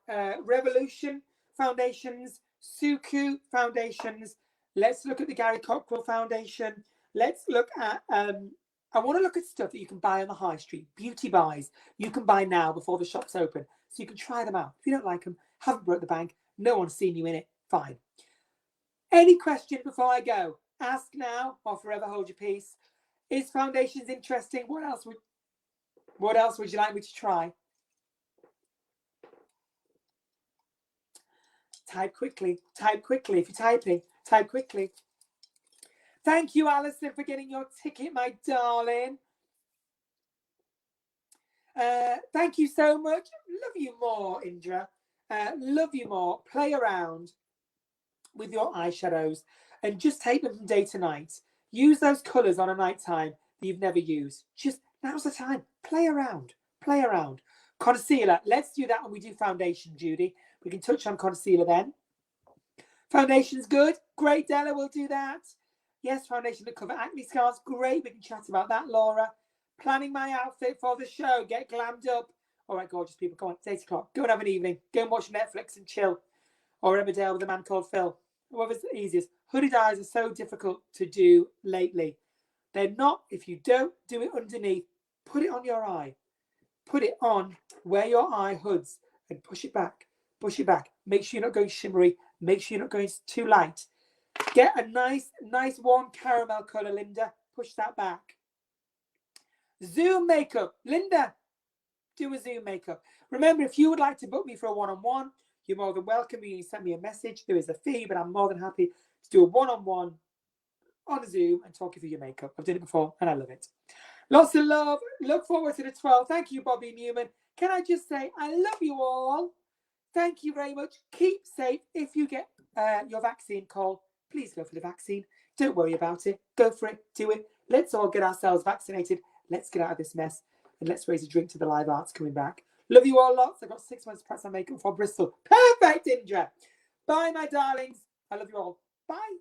Revolution foundations, Suku foundations. Let's look at the Gary Cockerill foundation. Let's look at, I want to look at stuff that you can buy on the high street, beauty buys you can buy now before the shops open. So you can try them out. If you don't like them, haven't broke the bank, no one's seen you in it, fine. Any question before I go? Ask now or forever hold your peace. Is foundations interesting? What else would you like me to try? Type quickly. Type quickly. If you're typing, type quickly. Thank you, Alison, for getting your ticket, my darling. Thank you so much. Love you more, Indra. Love you more. Play around with your eyeshadows and just take them from day to night. Use those colours on a night time that you've never used. Just now's the time. Play around. Play around. Concealer. Let's do that when we do foundation, Judy. We can touch on concealer then. Foundation's good. Great, Della. We'll do that. Yes, foundation to cover acne scars. Great. We can chat about that, Laura. Planning my outfit for the show. Get glammed up. All right, gorgeous people. Come on. It's 8 o'clock. Go and have an evening. Go and watch Netflix and chill. Or Emmerdale with a man called Phil. Whatever's the easiest. Hooded eyes are so difficult to do lately. They're not, if you don't do it underneath, put it on your eye. Put it on where your eye hoods and push it back. Push it back. Make sure you're not going shimmery. Make sure you're not going too light. Get a nice warm caramel colour, Linda. Push that back. Zoom makeup. Linda, do a Zoom makeup. Remember, if you would like to book me for a one-on-one, you're more than welcome. You send me a message. There is a fee, but I'm more than happy to do a one-on-one on Zoom and talk you through your makeup. I've done it before and I love it. Lots of love. Look forward to the 12th. Thank you, Bobby Newman. Can I just say I love you all. Thank you very much. Keep safe. If you get your vaccine call, please go for the vaccine. Don't worry about it. Go for it. Do it. Let's all get ourselves vaccinated. Let's get out of this mess and let's raise a drink to the live arts coming back. Love you all lots. I've got 6 months to practice my makeup for Bristol. Perfect, Indra. Bye, my darlings. I love you all. Bye.